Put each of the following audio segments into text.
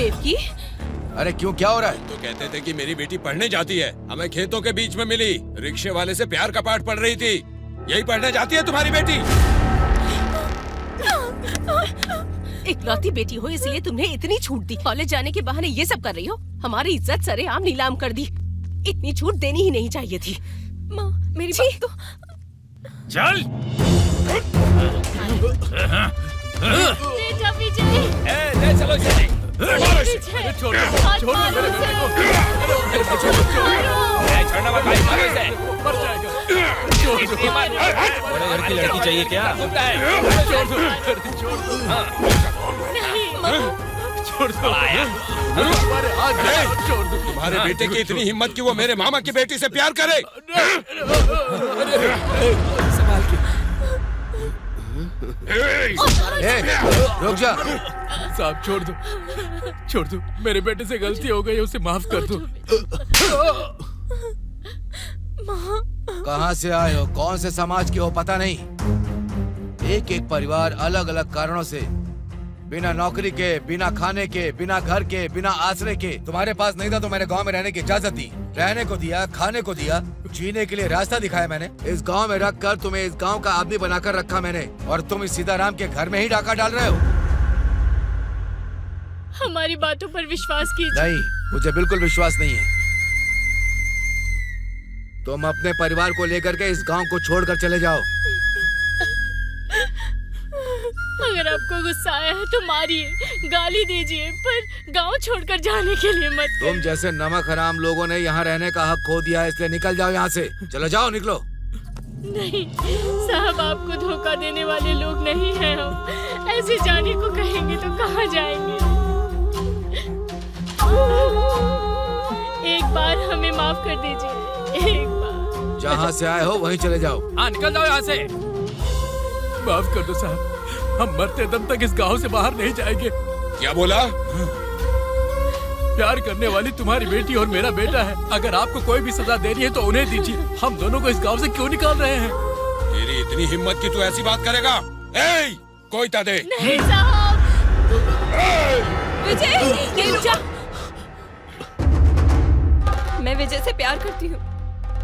देवकी, अरे क्यों, क्या हो रहा है? तो कहते थे कि मेरी बेटी पढ़ने जाती है, हमें खेतों के बीच में मिली, रिक्शे वाले से प्यार का पाठ पढ़ रही थी। यही पढ़ने जाती है तुम्हारी बेटी? इकलौती बेटी हो इसलिए तुमने इतनी छूट दी। कॉलेज जाने के बहाने ये सब कर रही हो। हमारी इज्जत सरेआम नीलाम कर दी। इतनी छूट देनी ही नहीं चाहिए थी। माँ, मेरी बात तो... चल बेटा विजय, ले चलो इसे। छोड़ दो मेरे बेटे को। छोड़ना मत भाई, मारो इसे। मर जाएगा। बड़े घर की लड़की चाहिए क्या? छोड़ दो। छोड़ दो। छोड़ दो। तुम्हारे बेटे की इतनी हिम्मत कि वो मेरे मामा की बेटी से प्यार करे? संभाल के। रुक जा। साहब छोड़ दो, मेरे बेटे से गलती हो गई, उसे माफ कर दो। कहाँ से आए हो, कौन से समाज के हो पता नहीं। एक एक परिवार अलग अलग कारणों से बिना नौकरी के, बिना खाने के, बिना घर के, बिना आश्रय के। तुम्हारे पास नहीं था तो मैंने गांव में रहने की इजाजत दी, रहने को दिया, खाने को दिया, जीने के लिए रास्ता दिखाया मैंने। इस गांव में रख कर तुम्हें इस गांव का आदमी बनाकर रखा मैंने, और तुम इस सीताराम के घर में ही डाका डाल रहे हो। हमारी बातों पर विश्वास कीजिए। नहीं, मुझे बिल्कुल विश्वास नहीं है। तुम अपने परिवार को लेकर के इस गांव को छोड़कर चले जाओ। अगर आपको गुस्सा आया है तो मारिए, गाली दीजिए, पर गांव छोड़कर जाने के लिए मत तुम जैसे नमक हराम लोगों ने यहाँ रहने का हक खो दिया है, इसलिए निकल जाओ यहाँ से। चलो जाओ, निकलो। नहीं साहब, आपको धोखा देने वाले लोग नहीं हैं हम। ऐसे जाने को कहेंगे तो कहाँ जाएंगे। एक बार हमें माफ कर दीजिए, एक बार। जहाँ से आए हो वहीं चले जाओ। हाँ, निकल जाओ यहाँ से। माफ कर दो साहब, हम मरते दम तक इस गांव से बाहर नहीं जाएंगे। क्या बोला? प्यार करने वाली तुम्हारी बेटी और मेरा बेटा है। अगर आपको कोई भी सजा देनी है तो उन्हें दीजिए। हम दोनों को इस गांव से क्यों निकाल रहे हैं? तेरी इतनी हिम्मत कि तू ऐसी बात करेगा? कोई ता दे। नहीं साहब। विजय, ये रुक जा। मैं विजय से प्यार करती हूँ।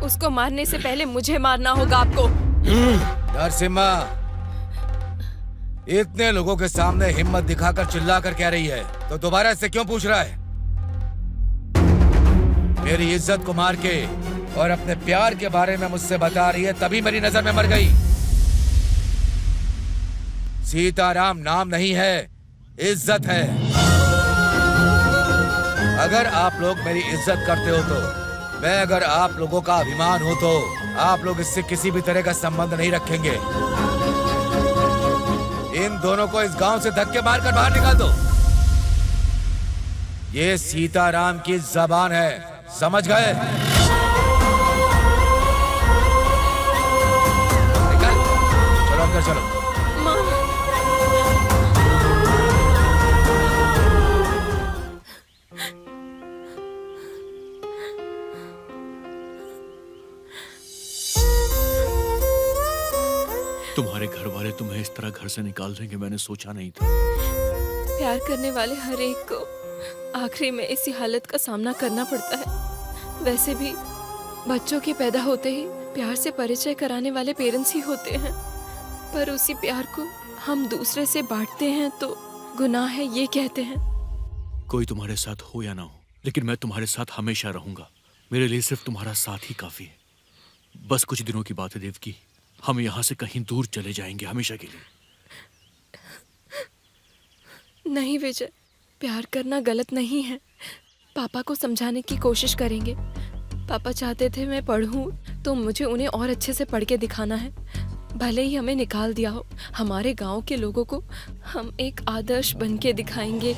उसको मारने से पहले मुझे मारना होगा आपको। नरसिम्हा, इतने लोगों के सामने हिम्मत दिखाकर चिल्लाकर कह रही है तो दोबारा इससे क्यों पूछ रहा है? मेरी इज्जत को मार के और अपने प्यार के बारे में मुझसे बता रही है, तभी मेरी नजर में मर गई। सीताराम नाम नहीं है, इज्जत है। अगर आप लोग मेरी इज्जत करते हो तो, मैं अगर आप लोगों का अभिमान हो तो आप लोग इससे किसी भी तरह का संबंध नहीं रखेंगे। इन दोनों को इस गांव से धक्के मारकर बाहर निकाल दो। ये सीताराम की जबान है, समझ गए? निकल, चलो अंदर चलो। तुम्हारे घर वाले तुम्हें इस तरह घर से निकाल देंगे, मैंने सोचा नहीं था। प्यार करने वाले हर एक को आखिरी में इसी हालत का सामना करना पड़ता है। वैसे भी बच्चों के पैदा होते ही प्यार से परिचय कराने वाले पेरेंट्स ही होते हैं, पर उसी प्यार को हम दूसरे से बांटते हैं तो गुनाह है, ये कहते हैं। कोई तुम्हारे साथ हो या ना हो, लेकिन मैं तुम्हारे साथ हमेशा रहूंगा। मेरे लिए सिर्फ तुम्हारा साथ ही काफी है। बस कुछ दिनों की बात है देवकी, हम यहाँ से कहीं दूर चले जाएंगे हमेशा के लिए। नहीं विजय, प्यार करना गलत नहीं है। पापा को समझाने की कोशिश करेंगे। पापा चाहते थे मैं पढ़ूं तो मुझे उन्हें और अच्छे से पढ़ के दिखाना है। भले ही हमें निकाल दिया हो, हमारे गांव के लोगों को हम एक आदर्श बन के दिखाएंगे।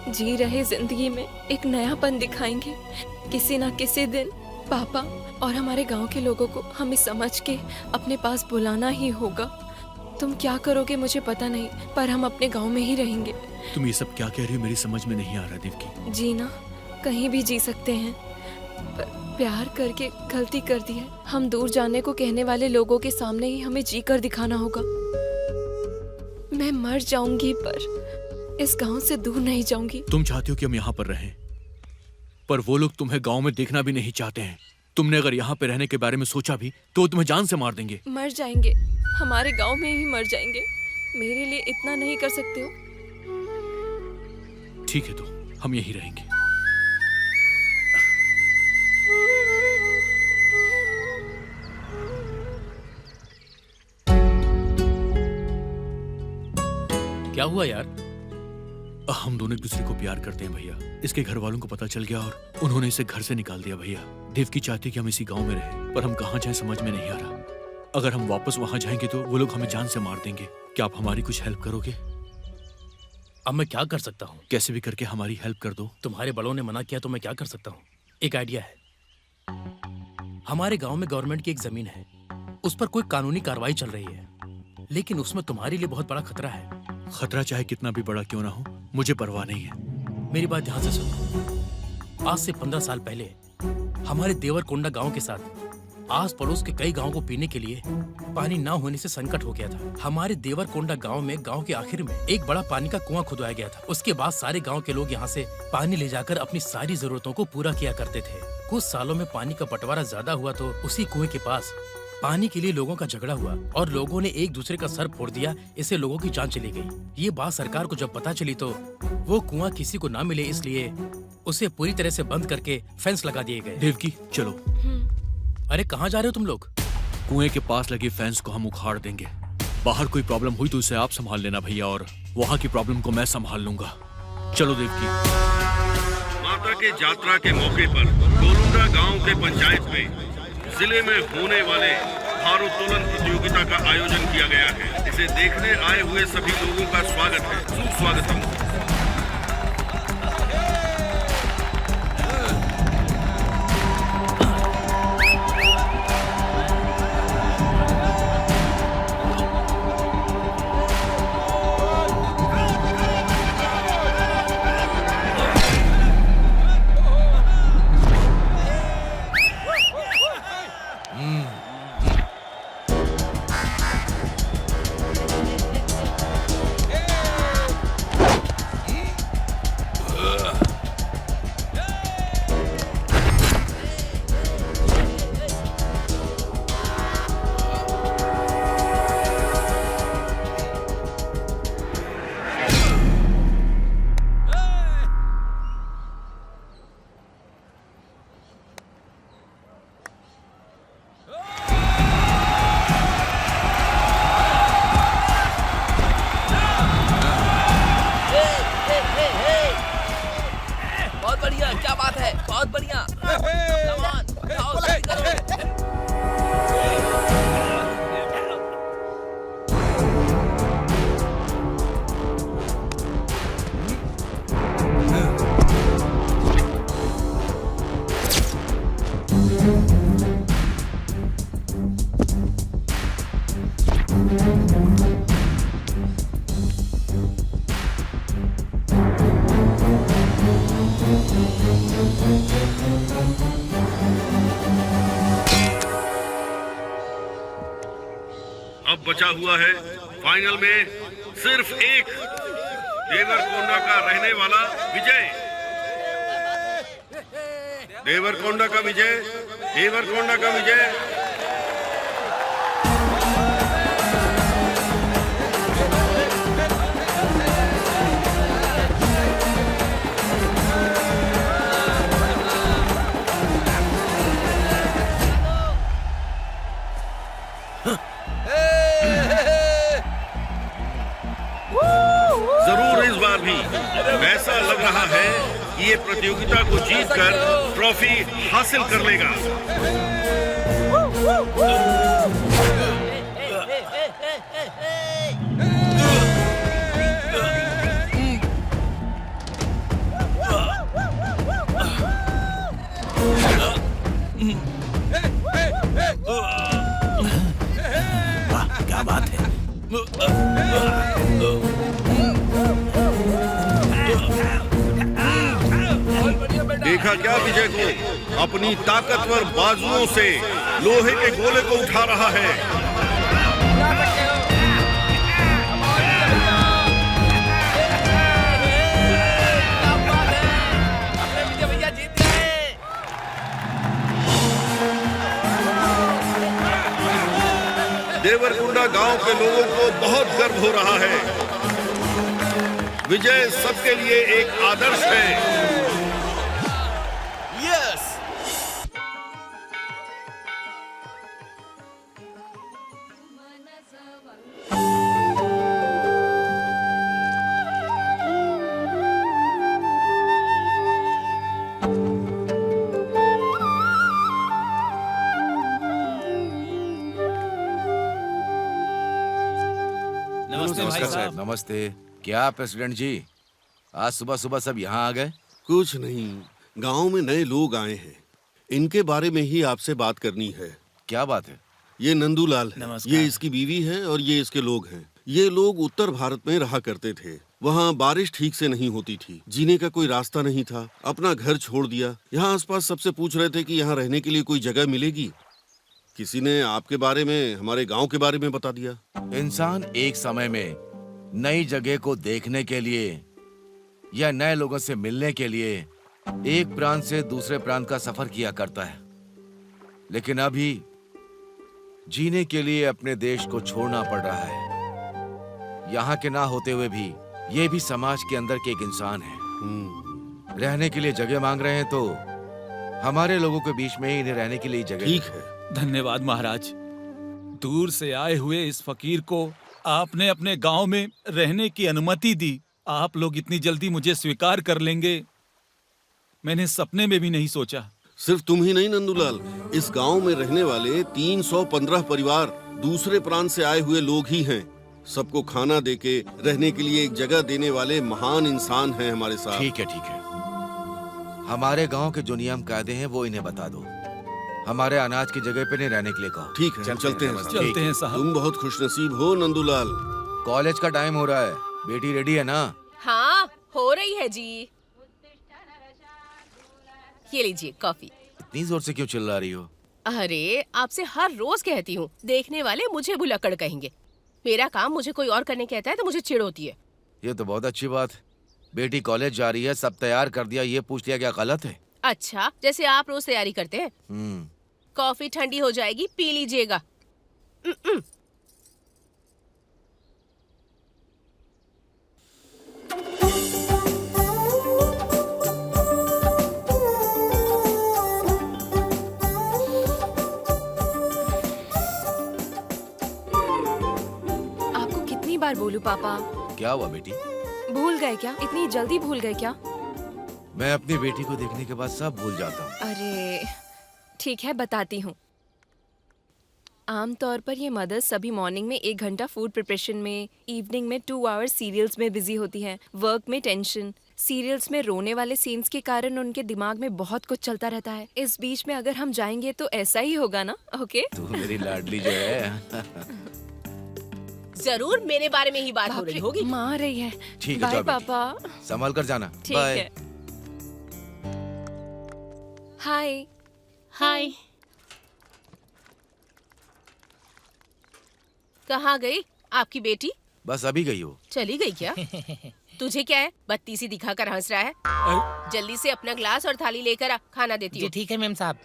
जी रहे जिंदगी में एक नयापन दिखाएंगे। किसी ना किसी दिन पापा और हमारे गांव के लोगों को हमें समझ के अपने पास बुलाना ही होगा। तुम क्या करोगे मुझे पता नहीं, पर हम अपने गांव में ही रहेंगे। तुम ये सब क्या कह रही हो, मेरी समझ में नहीं आ रहा देवकी। जीना कहीं भी जी सकते हैं, पर प्यार करके गलती कर दी है। हम दूर जाने को कहने वाले लोगों के सामने ही हमें जी कर दिखाना होगा। मैं मर जाऊंगी पर इस गांव से दूर नहीं जाऊंगी। तुम चाहती हो कि हम यहाँ पर रहें, पर वो लोग तुम्हें गांव में देखना भी नहीं चाहते हैं। तुमने अगर यहाँ पे रहने के बारे में सोचा भी तो वो तुम्हें जान से मार देंगे। मर जाएंगे, हमारे गांव में ही मर जाएंगे। मेरे लिए इतना नहीं कर सकते हो? ठीक है, तो हम यहीं रहेंगे। क्या हुआ यार? हम दोनों एक दूसरे को प्यार करते हैं भैया। इसके घर वालों को पता चल गया और उन्होंने इसे घर से निकाल दिया भैया। देवकी चाहती कि हम इसी गांव में रहें, पर हम कहाँ जाएं समझ में नहीं आ रहा। अगर हम वापस वहां जाएंगे तो वो लोग हमें जान से मार देंगे। क्या आप हमारी कुछ हेल्प करोगे? अब मैं क्या कर सकता हूँ? कैसे भी करके हमारी हेल्प कर दो। तुम्हारे बड़ों ने मना किया तो मैं क्या कर सकता हूँ? एक आइडिया है। हमारे गांव में गवर्नमेंट की एक जमीन है, उस पर कोई कानूनी कार्रवाई चल रही है, लेकिन उसमें तुम्हारे लिए बहुत बड़ा खतरा है। खतरा चाहे कितना भी बड़ा क्यों ना हो, मुझे परवाह नहीं है। मेरी बात ध्यान से सुनो। आज से 15 साल पहले हमारे देवरकोंडा गांव के साथ आस पड़ोस के कई गांवों को पीने के लिए पानी ना होने से संकट हो गया था। हमारे देवरकोंडा गांव में गांव के आखिर में एक बड़ा पानी का कुआं खुदवाया गया था। उसके बाद सारे गांव के लोग यहां से पानी ले जाकर अपनी सारी जरूरतों को पूरा किया करते थे। कुछ सालों में पानी का बंटवारा ज्यादा हुआ तो उसी कुएं के पास पानी के लिए लोगों का झगड़ा हुआ और लोगों ने एक दूसरे का सर फोड़ दिया। इससे लोगों की जान चली गई। ये बात सरकार को जब पता चली तो वो कुआं किसी को ना मिले, इसलिए उसे पूरी तरह से बंद करके फेंस लगा दिए गए। देवकी चलो। अरे कहाँ जा रहे हो तुम लोग? कुएं के पास लगे फेंस को हम उखाड़ देंगे। बाहर कोई प्रॉब्लम हुई तो उसे आप संभाल लेना भैया, और वहाँ की प्रॉब्लम को मैं संभाल लूंगा। चलो देवकी। माता के यात्रा के मौके पर गोलुंडा गांव के पंचायत में जिले में होने वाले भारोत्तोलन प्रतियोगिता का आयोजन किया गया है। इसे देखने आए हुए सभी लोगों का स्वागत है। सुस्वागतम। अब बचा हुआ है फाइनल में सिर्फ एक देवरकोंडा का रहने वाला विजय। देवरकोंडा का विजय, देवरकोंडा का विजय। जरूर इस बार भी वैसा लग रहा है कि ये प्रतियोगिता को जीतकर ट्रॉफी हासिल कर लेगा। क्या बात है? देखा क्या विजय को अपनी ताकतवर बाजुओं से लोहे के गोले को उठा रहा है। देवरकुंडा गांव के लोगों को बहुत गर्व हो रहा है। विजय सबके लिए एक आदर्श है। यस। नमस्ते भाई साहब। नमस्ते। क्या प्रेसिडेंट जी, आज सुबह सुबह सब यहाँ आ गए? कुछ नहीं, गांव में नए लोग आए हैं, इनके बारे में ही आपसे बात करनी है। क्या बात है? ये नंदूलाल है, नमस्कार। ये इसकी बीवी है और ये इसके लोग हैं। ये लोग उत्तर भारत में रहा करते थे। वहाँ बारिश ठीक से नहीं होती थी, जीने का कोई रास्ता नहीं था, अपना घर छोड़ दिया। यहाँ आसपास सबसे पूछ रहे थे कि यहाँ रहने के लिए कोई जगह मिलेगी। किसी ने आपके बारे में, हमारे गांव के बारे में बता दिया। इंसान एक समय में नई जगह को देखने के लिए या नए लोगों से मिलने के लिए एक प्रांत से दूसरे प्रांत का सफर किया करता है, लेकिन अभी जीने के लिए अपने देश को छोड़ना पड़ रहा है। यहाँ के ना होते हुए भी ये भी समाज के अंदर के एक इंसान है। रहने के लिए जगह मांग रहे हैं तो हमारे लोगों के बीच में ही इन्हें रहने के लिए जगह। ठीक है। धन्यवाद महाराज। दूर से आए हुए इस फकीर को आपने अपने गांव में रहने की अनुमति दी। आप लोग इतनी जल्दी मुझे स्वीकार कर लेंगे, मैंने सपने में भी नहीं सोचा। सिर्फ तुम ही नहीं नंदूलाल, इस गांव में रहने वाले 315 परिवार दूसरे प्रांत से आए हुए लोग ही हैं। सबको खाना देके रहने के लिए एक जगह देने वाले महान इंसान हैं हमारे साथ। ठीक है, ठीक है। हमारे गांव के जो नियम कायदे हैं वो इन्हें बता दो। हमारे अनाज की जगह पे नहीं रहने के लिए कहो। ठीक है, चलते हैं। चलते हैं साहब। तुम बहुत खुशनसीब हो नंदूलाल। कॉलेज का टाइम हो रहा है, बेटी रेडी है ना? हाँ, हो रही है जी। ये लीजिए कॉफी। इतनी जोर से क्यों चिल्ला रही हो? अरे आपसे हर रोज कहती हूँ, देखने वाले मुझे भुलक्कड़ कहेंगे। मेरा काम मुझे कोई और करने कहता है तो मुझे चिढ़ होती है। ये तो बहुत अच्छी बात। बेटी कॉलेज जा रही है, सब तैयार कर दिया, ये पूछ लिया क्या गलत है? अच्छा, जैसे आप रोज तैयारी करते हैं। कॉफी ठंडी हो जाएगी, पी लीजिएगा। आपको कितनी बार बोलूं पापा? क्या हुआ बेटी? भूल गए क्या? इतनी जल्दी भूल गए क्या? मैं अपनी बेटी को देखने के बाद सब भूल जाता हूँ। अरे ठीक है, बताती हूँ। आमतौर पर ये मदर्स सभी मॉर्निंग में 1 घंटा फूड प्रिपरेशन में, इवनिंग में 2 आवर्स सीरियल्स में बिजी होती हैं। वर्क में टेंशन, सीरियल्स में रोने वाले सीन्स के कारण उनके दिमाग में बहुत कुछ चलता रहता है। इस बीच में अगर हम जाएंगे तो ऐसा ही होगा ना? ओके? तू मेरी लाडली जो है। जरूर मेरे बारे में ही बात हो रही होगी। माँ आ रही है। ठीक है, बाय जाओ बेटी। पापा। संभल कर जाना। ठीक बाय। है। हाय। हाय। कहाँ गई आपकी बेटी? बस अभी गई हो। चली गई क्या? तुझे क्या है, बत्ती सी दिखाकर हंस रहा है? जल्दी से अपना ग्लास और थाली लेकर आ, खाना देती हूँ। ठीक है मैम साहब।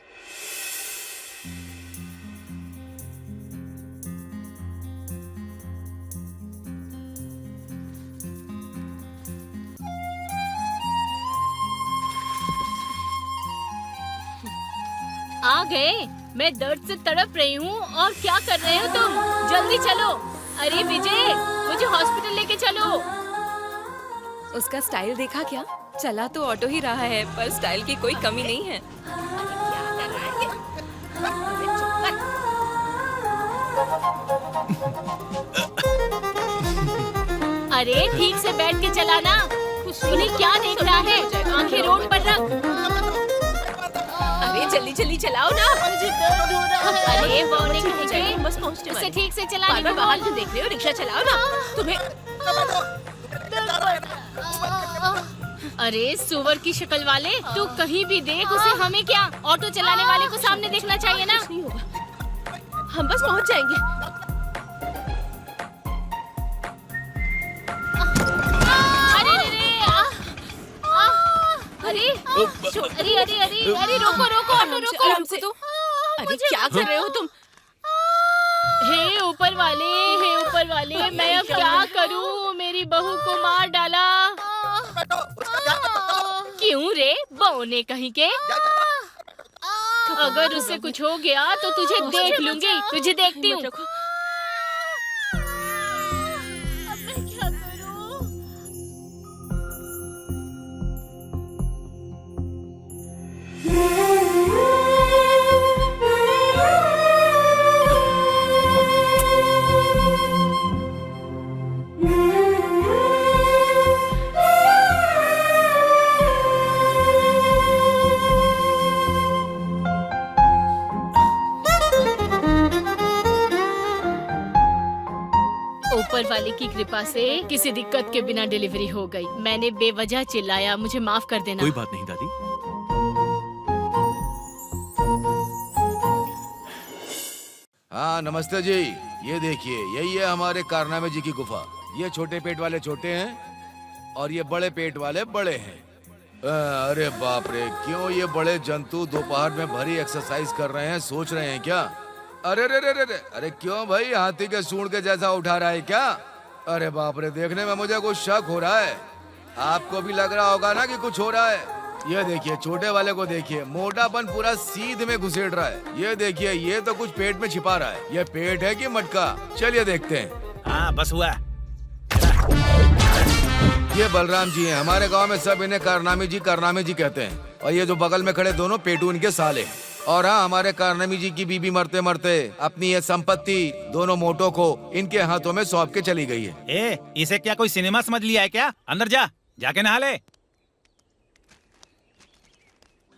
आ गए। मैं दर्द से तड़प रही हूँ और क्या कर रहे हो तुम? जल्दी चलो। अरे विजय, मुझे हॉस्पिटल लेके चलो। उसका स्टाइल देखा क्या? चला तो ऑटो ही रहा है पर स्टाइल की कोई कमी नहीं है। अरे ठीक से बैठ के चलाना। उन्हें क्या देख रहा है? आंखें रोड पर रख। अरे जल्दी जल्दी चलाओ ना। मुझे दर्द हो रहा है। अरे वो नहीं हो जाएगी, कहेंगे। बस पहुंचने उसे वाली। ठीक से बार चलाने बार को बाहर बोल। क्यों देख रहे हो? रिक्शा चलाओ ना। तुम्हें अरे सुअर की शक्ल वाले, तू कहीं भी देख उसे, हमें क्या? ऑटो चलाने वाले को सामने देखना चाहिए ना। कुछ नहीं होगा, हम बस पहुंच जाएंगे। अरे अरे अरे अरे अरे अरे रोको रोको ऑटो रोको। आराम से। अरे क्या कर रहे हो तुम? हे ऊपर वाले, मैं अब क्या करूं? मेरी बहू को मार डाला। क्यों रे, बहू ने कहीं के? अगर उससे कुछ हो गया तो तुझे देख लूंगी, तुझे देखती हूँ। अब मैं क्या करूं? ऊपर वाले की कृपा से किसी दिक्कत के बिना डिलीवरी हो गई। मैंने बेवजह चिल्लाया, मुझे माफ कर देना। कोई बात नहीं दादी। हाँ नमस्ते जी, ये देखिए यही है हमारे कारनामे जी की गुफा। ये छोटे पेट वाले छोटे हैं और ये बड़े पेट वाले बड़े हैं। अरे बाप रे, क्यों ये बड़े जंतु दोपहर में भरी एक्सरसाइज कर रहे हैं, सोच रहे हैं क्या? अरे रे रे रे रे, अरे क्यों भाई, हाथी के सूंड के जैसा उठा रहा है क्या? अरे बाप रे, देखने में मुझे कुछ शक हो रहा है। आपको भी लग रहा होगा ना कि कुछ हो रहा है। ये देखिए छोटे वाले को देखिए, मोटापन पूरा सीध में घुसेड़ रहा है। ये देखिए, ये तो कुछ पेट में छिपा रहा है। ये पेट है कि मटका? चलिए देखते हैं। हाँ बस हुआ। ये बलराम जी हैं, हमारे गांव में सब इन्हें कारनामी जी कहते हैं। और ये जो बगल में खड़े दोनों पेटू इनके साले हैं। और हाँ, हमारे कारनामी जी की बीबी मरते मरते अपनी ये संपत्ति दोनों मोटों को इनके हाथों में सौंप के चली गई है। ए, इसे क्या कोई सिनेमा समझ लिया है क्या? अंदर जा, जाके नहा ले।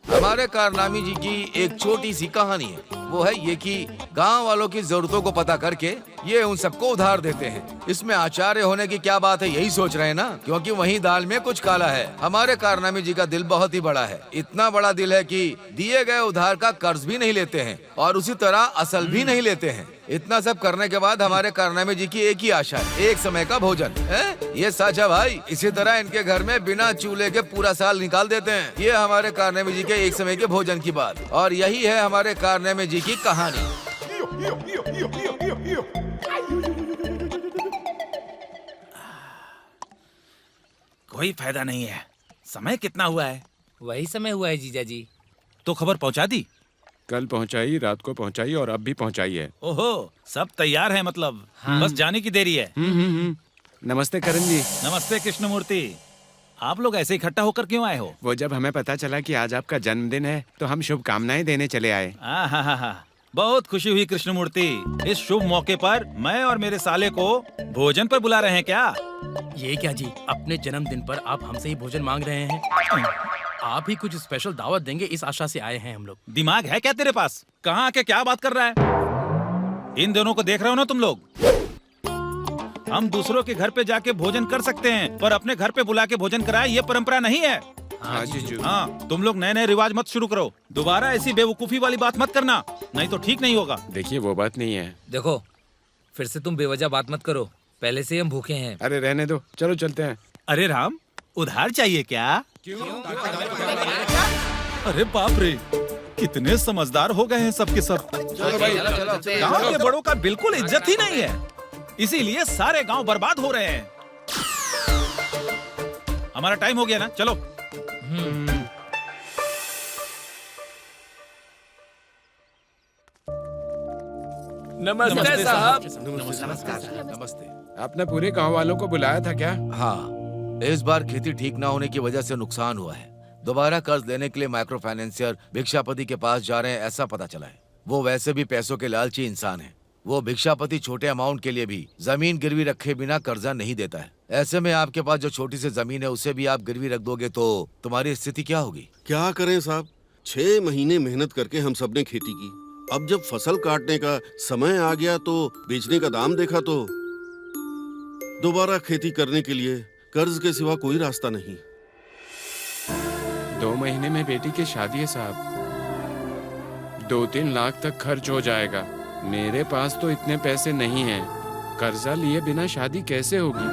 हमारे कारनामी जी की एक छोटी सी कहानी है। वो है ये कि गांव वालों की जरूरतों को पता करके ये उन सबको उधार देते हैं। इसमें आचार्य होने की क्या बात है, यही सोच रहे हैं ना? क्योंकि वहीं दाल में कुछ काला है। हमारे कारनामी जी का दिल बहुत ही बड़ा है। इतना बड़ा दिल है कि दिए गए उधार का कर्ज भी नहीं लेते हैं और उसी तरह असल भी नहीं लेते हैं। इतना सब करने के बाद हमारे कारनामे जी की एक ही आशा है, एक समय का भोजन है। ये सच है भाई। इसी तरह इनके घर में बिना चूल्हे के पूरा साल निकाल देते हैं। ये हमारे कारनामे जी के एक समय के भोजन की बात, और यही है हमारे कारनामे जी की कहानी। कोई फायदा नहीं है। समय कितना हुआ है? वही समय हुआ है जीजा जी। तो खबर पहुंचा दी? कल पहुंचाई, रात को पहुंचाई और अब भी पहुंचाई है। ओहो, सब तैयार है मतलब। बस जाने की देरी है। नमस्ते करण जी। नमस्ते कृष्णमूर्ति। आप लोग ऐसे इकट्ठा होकर क्यों आए हो? वो जब हमें पता चला कि आज आपका जन्मदिन है तो हम शुभकामनाएं देने चले आए। हाँ, बहुत खुशी हुई कृष्णमूर्ति। इस शुभ मौके पर मैं और मेरे साले को भोजन पर बुला रहे हैं क्या? ये क्या जी, अपने जन्मदिन पर आप हमसे ही भोजन मांग रहे हैं? आप ही कुछ स्पेशल दावत देंगे इस आशा से आए हैं हम लोग। दिमाग है क्या तेरे पास? कहाँ आके क्या बात कर रहा है? इन दोनों को देख रहे हो ना तुम लोग? हम दूसरों के घर पे जाके भोजन कर सकते हैं, पर अपने घर पे बुला के भोजन कराए ये परंपरा नहीं है। हाँ जीजू। हाँ, तुम लोग नए नए रिवाज मत शुरू करो। दोबारा ऐसी बेवकूफी वाली बात मत करना, नहीं तो ठीक नहीं होगा। देखिए वो बात नहीं है। देखो, फिर से तुम बेवजह बात मत करो। पहले से ही हम भूखे हैं। अरे रहने दो, चलो चलते हैं। अरे राम, उधार चाहिए क्या? अरे बाप रे, कितने समझदार हो गए हैं सबके सब। गांव के बड़ों का बिल्कुल इज्जत ही नहीं है, इसीलिए सारे गांव बर्बाद हो रहे हैं। हमारा टाइम हो गया ना, चलो। नमस्ते साहब। नमस्ते। आपने पूरे गांव वालों को बुलाया था क्या? हाँ, इस बार खेती ठीक ना होने की वजह से नुकसान हुआ है। दोबारा कर्ज लेने के लिए माइक्रो फाइनेंसियर भिक्षापति के पास जा रहे हैं, ऐसा पता चला है। वो वैसे भी पैसों के लालची इंसान है। वो भिक्षापति छोटे अमाउंट के लिए भी जमीन गिरवी रखे बिना कर्जा नहीं देता है। ऐसे में आपके पास जो छोटी सी जमीन है उसे भी आप गिरवी रख दोगे तो तुम्हारी स्थिति क्या होगी? क्या करें साहब, 6 महीने मेहनत करके हम सब ने खेती की। अब जब फसल काटने का समय आ गया तो बेचने का दाम देखा तो दोबारा खेती करने के लिए कर्ज के सिवा कोई रास्ता नहीं। 2 महीने में बेटी की शादी है साहब। 2-3 लाख तक खर्च हो जाएगा। मेरे पास तो इतने पैसे नहीं हैं। कर्जा लिए बिना शादी कैसे होगी?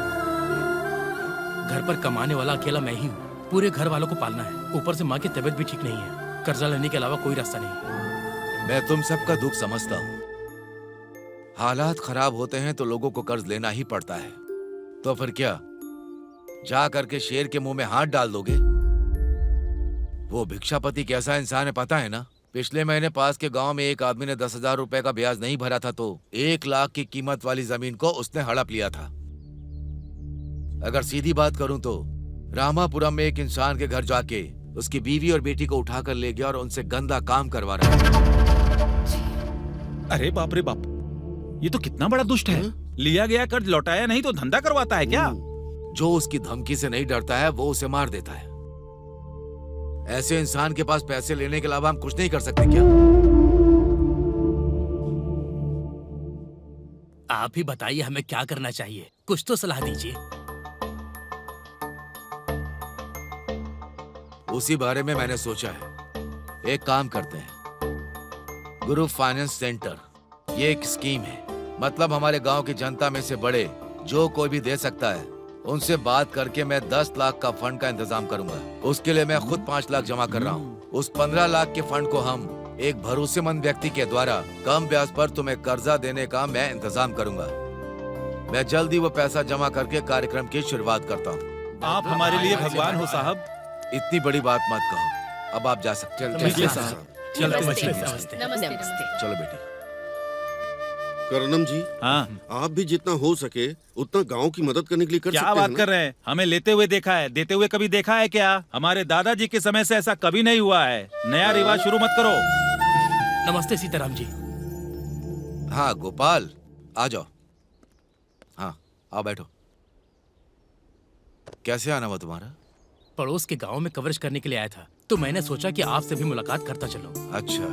घर पर कमाने वाला अकेला मैं ही हूँ। पूरे घर वालों को पालना है, ऊपर से माँ की तबीयत भी ठीक नहीं है। कर्जा लेने के अलावा कोई रास्ता नहीं। मैं तुम सबका दुख समझता हूँ। हालात खराब होते हैं तो लोगों को कर्ज लेना ही पड़ता है। तो फिर क्या, जा करके शेर के मुंह में हाथ डाल दोगे? वो भिक्षापति कैसा इंसान है पता है ना? पिछले महीने पास के गांव में एक आदमी ने 10,000 रुपए का ब्याज नहीं भरा था तो 1 लाख की कीमत वाली जमीन को उसने हड़प लिया था। अगर सीधी बात करूं तो रामापुरम में एक इंसान के घर जाके उसकी बीवी और बेटी को उठाकर ले गया और उनसे गंदा काम करवा रहा है। अरे बाप रे बाप, ये तो कितना बड़ा दुष्ट है। लिया गया कर्ज लौटाया नहीं तो धंधा करवाता है क्या? जो उसकी धमकी से नहीं डरता है वो उसे मार देता है। ऐसे इंसान के पास पैसे लेने के अलावा हम कुछ नहीं कर सकते क्या? आप ही बताइए हमें क्या करना चाहिए, कुछ तो सलाह दीजिए। उसी बारे में मैंने सोचा है। एक काम करते हैं, ग्रुप फाइनेंस सेंटर, ये एक स्कीम है। मतलब हमारे गांव की जनता में से बड़े जो कोई भी दे सकता है, उनसे बात करके मैं 10 लाख का फंड का इंतजाम करूंगा। उसके लिए मैं खुद 5 लाख जमा कर रहा हूँ। उस 15 लाख के फंड को हम एक भरोसेमंद व्यक्ति के द्वारा कम ब्याज पर तुम्हें कर्जा देने का मैं इंतजाम करूंगा। मैं जल्दी वो पैसा जमा करके कार्यक्रम की शुरुआत करता हूँ। आप हमारे लिए भगवान हो साहब। इतनी बड़ी बात मत कहो, अब आप जा सकते हैं। ठीक है साहब। नमस्ते। नमस्ते। चलो बेटी। करनम जी, हाँ, आप भी जितना हो सके उतना गांव की मदद करने के लिए कर क्या सकते बात हैं ना? कर रहे हैं? हमें लेते हुए देखा है, देते हुए कभी देखा है क्या? हमारे दादाजी के समय से ऐसा कभी नहीं हुआ है। नया रिवाज शुरू मत करो। नमस्ते सीताराम जी। हाँ गोपाल, आ जाओ। हाँ आओ बैठो। कैसे आना हुआ तुम्हारा? पड़ोस के गांव में कवरेज करने के लिए आया था, तो मैंने सोचा कि आपसे भी मुलाकात करता चलो। अच्छा,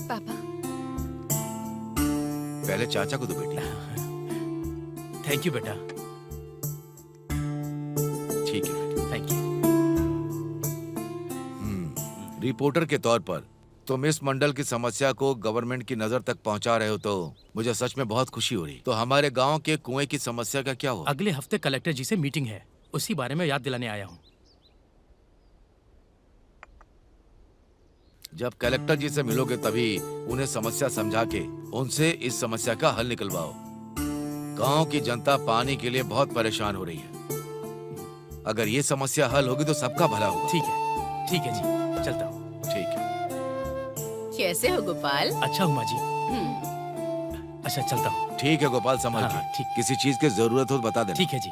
पापा पहले चाचा को दो बेटी। थैंक यू बेटा। ठीक है बेटी। Thank you. रिपोर्टर के तौर पर तुम इस मंडल की समस्या को गवर्नमेंट की नजर तक पहुंचा रहे हो तो मुझे सच में बहुत खुशी हो रही। तो हमारे गांव के कुएं की समस्या का क्या हुआ? अगले हफ्ते कलेक्टर जी से मीटिंग है, उसी बारे में याद दिलाने आया हूँ। जब कलेक्टर जी से मिलोगे तभी उन्हें समस्या समझा के उनसे इस समस्या का हल निकलवाओ। गांव की जनता पानी के लिए बहुत परेशान हो रही है। अगर ये समस्या हल होगी तो सबका भला होगा। ठीक है जी, चलता हूँ। ठीक है। कैसे हो गोपाल? अच्छा हूँ माँ जी। अच्छा चलता हूँ। ठीक है गोपाल, संभल हाँ, के। ठीक। किसी चीज की जरूरत हो तो बता देना। ठीक है जी।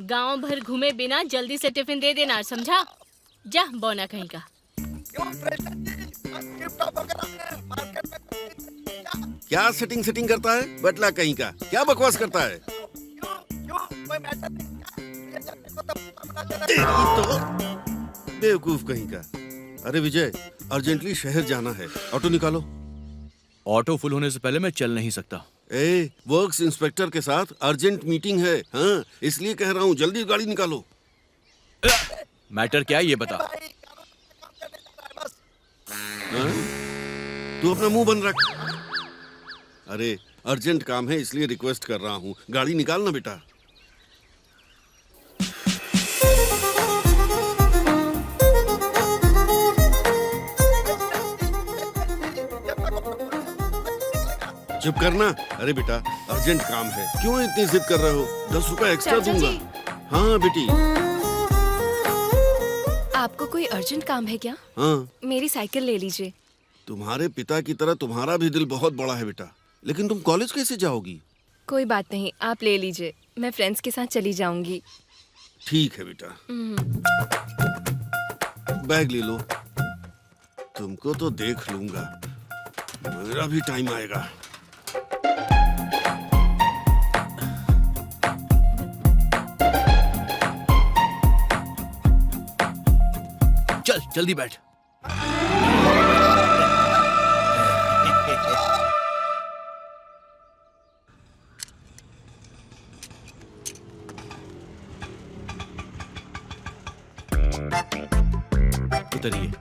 गांव भर घूमे बिना जल्दी से टिफिन दे देना, समझा? जा बौना कहीं का। क्या सेटिंग करता है बटला कहीं का? क्या बकवास करता है? तेरी तो बेवकूफ कहीं का। अरे विजय, अर्जेंटली शहर जाना है, ऑटो निकालो। ऑटो फुल होने से पहले मैं चल नहीं सकता। वर्क्स इंस्पेक्टर के साथ अर्जेंट मीटिंग है। हाँ, इसलिए कह रहा हूँ, जल्दी गाड़ी निकालो। मैटर क्या है ये बता। हाँ? तू अपना मुंह बंद रख। अरे अर्जेंट काम है इसलिए रिक्वेस्ट कर रहा हूँ, गाड़ी निकाल ना बेटा। चुप करना। अरे बेटा अर्जेंट काम है, क्यों इतनी जिद कर रहे हो? 10 रुपए एक्स्ट्रा चाचा दूंगा। जी। हाँ बेटी। आपको कोई अर्जेंट काम है क्या? हाँ, मेरी साइकिल ले लीजिए। तुम्हारे पिता की तरह तुम्हारा भी दिल बहुत बड़ा है बेटा, लेकिन तुम कॉलेज कैसे जाओगी? कोई बात नहीं, आप ले लीजिए, मैं फ्रेंड्स के साथ चली जाऊंगी। ठीक है बेटा। बैग ले लो। तुमको तो देख लूंगा, मेरा भी टाइम आएगा। चल जल्दी बैठ। उतरिए।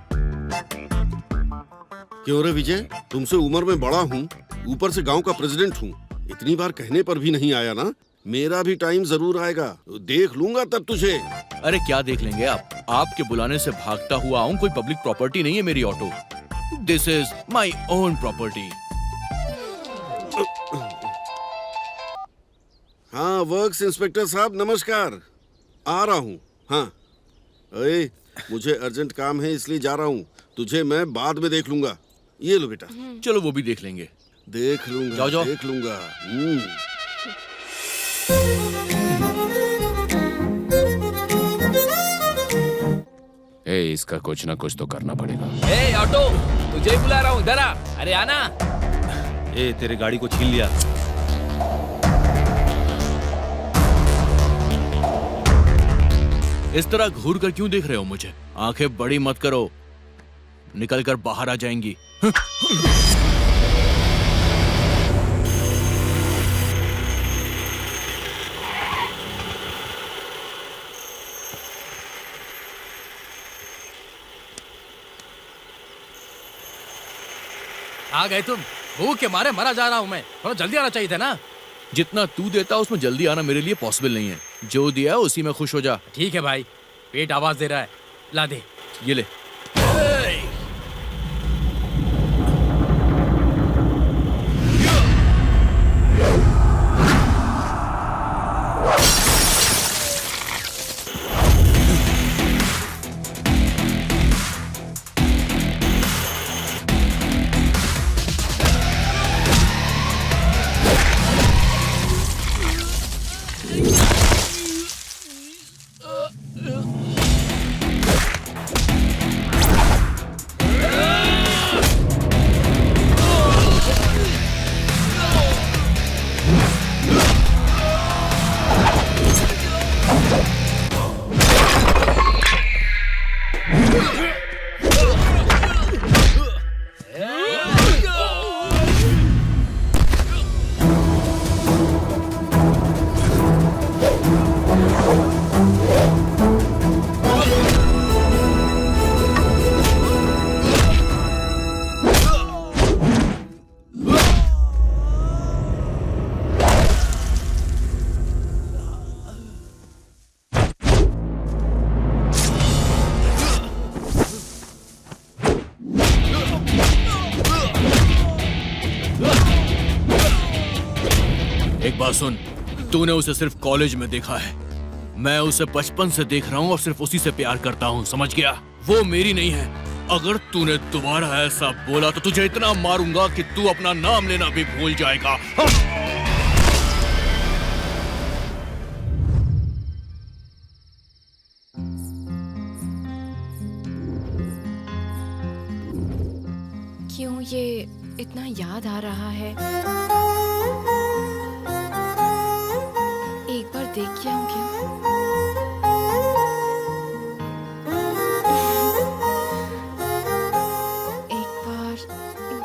क्यों रे विजय, तुमसे उम्र में बड़ा हूँ, ऊपर से गांव का प्रेसिडेंट हूँ। इतनी बार कहने पर भी नहीं आया ना? मेरा भी टाइम जरूर आएगा, देख लूंगा तब तुझे। अरे क्या देख लेंगे आप? आपके बुलाने से भागता हुआ आऊं, कोई पब्लिक प्रॉपर्टी नहीं है मेरी auto. This is my own property. हाँ वर्क्स इंस्पेक्टर साहब नमस्कार, आ रहा हूँ। हाँ अरे मुझे अर्जेंट काम है इसलिए जा रहा हूँ, तुझे मैं बाद में देख लूंगा। ये लो बेटा। चलो वो भी देख लेंगे। देख लूंगा, जाओ, जाओ। देख लूंगा। इसका कुछ ना कुछ तो करना पड़ेगा। ए ऑटो, तुझे ही बुला रहा हूँ, इधर आ। अरे आना। ए तेरे गाड़ी को छीन लिया। इस तरह घूर कर क्यों देख रहे हो मुझे? आंखें बड़ी मत करो, निकल कर बाहर आ जाएंगी। आ गए तुम? भूख के मारे मरा जा रहा हूँ मैं, थोड़ा जल्दी आना चाहिए था ना। जितना तू देता उसमें जल्दी आना मेरे लिए पॉसिबल नहीं है। जो दिया उसी में खुश हो जा। ठीक है भाई, पेट आवाज दे रहा है, ला दे। ये ले। एक बात सुन, तूने उसे सिर्फ कॉलेज में देखा है, मैं उसे बचपन से देख रहा हूँ और सिर्फ उसी से प्यार करता हूँ, समझ गया? वो मेरी नहीं है। अगर तूने दोबारा ऐसा बोला तो तुझे इतना मारूंगा कि तू अपना नाम लेना भी भूल जाएगा। क्यों ये इतना याद आ रहा है? एक बार देख के आऊं क्या? एक बार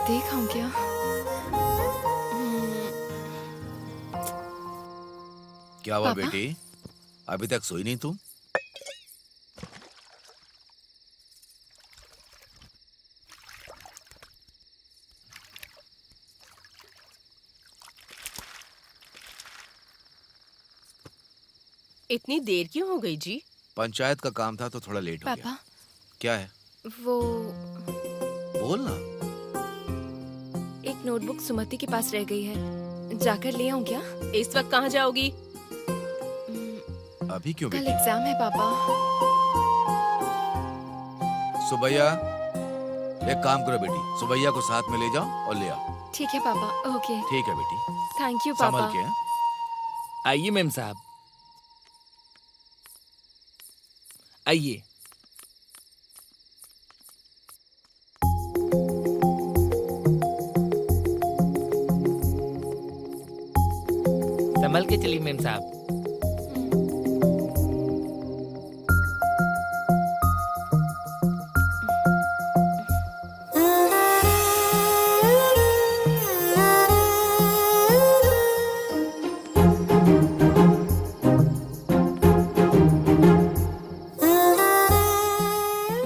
देख आऊं क्या? क्या हुआ पापा? बेटी, अभी तक सोई नहीं तुम? इतनी देर क्यों हो गई जी? पंचायत का काम था तो थोड़ा लेट हो गया। पापा, क्या है? वो बोल ना। एक नोटबुक सुमति के पास रह गई है, जाकर ले आऊं क्या? इस वक्त कहाँ जाओगी? अभी क्यों कल बेटी? एग्जाम है पापा। सुबैया, एक काम करो बेटी, सुबैया को साथ में ले जाओ और ले आओ। ठीक है पापा, ओके। ठीक है बेटी, थैंक यू संभल पापा। के। हैं? आइए मैम साहब, आइए। संभल के चलिए मैम साहब।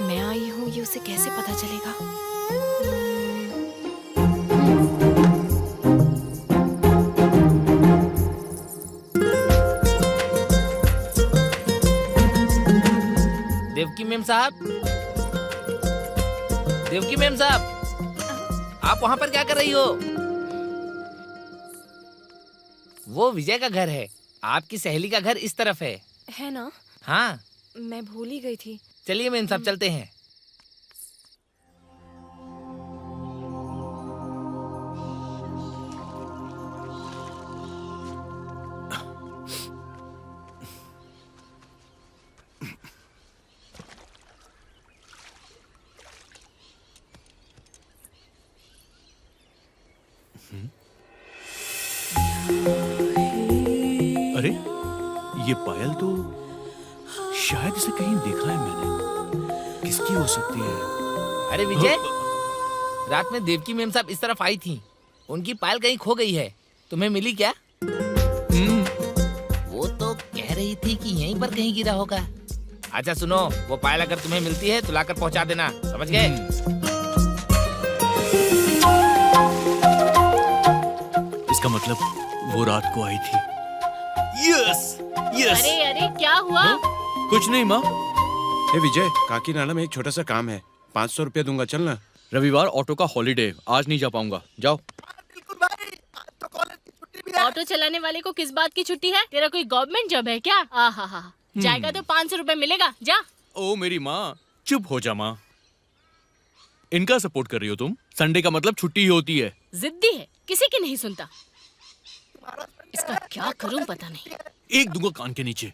मैं आई हूँ ये उसे कैसे पता चलेगा? देवकी मैम साहब, देवकी मैम साहब, आप वहाँ पर क्या कर रही हो? वो विजय का घर है, आपकी सहेली का घर इस तरफ है ना? हाँ, मैं भूल ही गई थी। चलिए मैम साहब चलते हैं। अरे ये पायल तो शायद इसे कहीं देखा है मैंने। किसकी हो सकती है? अरे विजय, रात में देवकी मैम साहब इस तरफ आई थी, उनकी पायल कहीं खो गई है, तुम्हें मिली क्या? वो तो कह रही थी कि यहीं पर कहीं गिरा होगा। अच्छा सुनो, वो पायल अगर तुम्हें मिलती है तो लाकर पहुंचा देना, समझ गए? इसका मतलब वो रात को आई थी। Yes yes. अरे अरे क्या हुआ? कुछ नहीं माँ। हे विजय, काकी नाला में एक छोटा सा काम है, 500 रुपया दूंगा, चलना। रविवार ऑटो का हॉलीडे, आज नहीं जा पाऊंगा, जाओ। ऑटो चलाने वाले को किस बात की छुट्टी है? तेरा कोई गवर्नमेंट जॉब है क्या? आहा, जाएगा तो 500 रुपए मिलेगा, जा। ओ मेरी माँ, चुप हो जा माँ। इनका सपोर्ट कर रही हो तुम? संडे का मतलब छुट्टी ही होती है। जिद्दी है, किसी की नहीं सुनता। इसका क्या करूं पता नहीं। एक दूंगा कान के नीचे,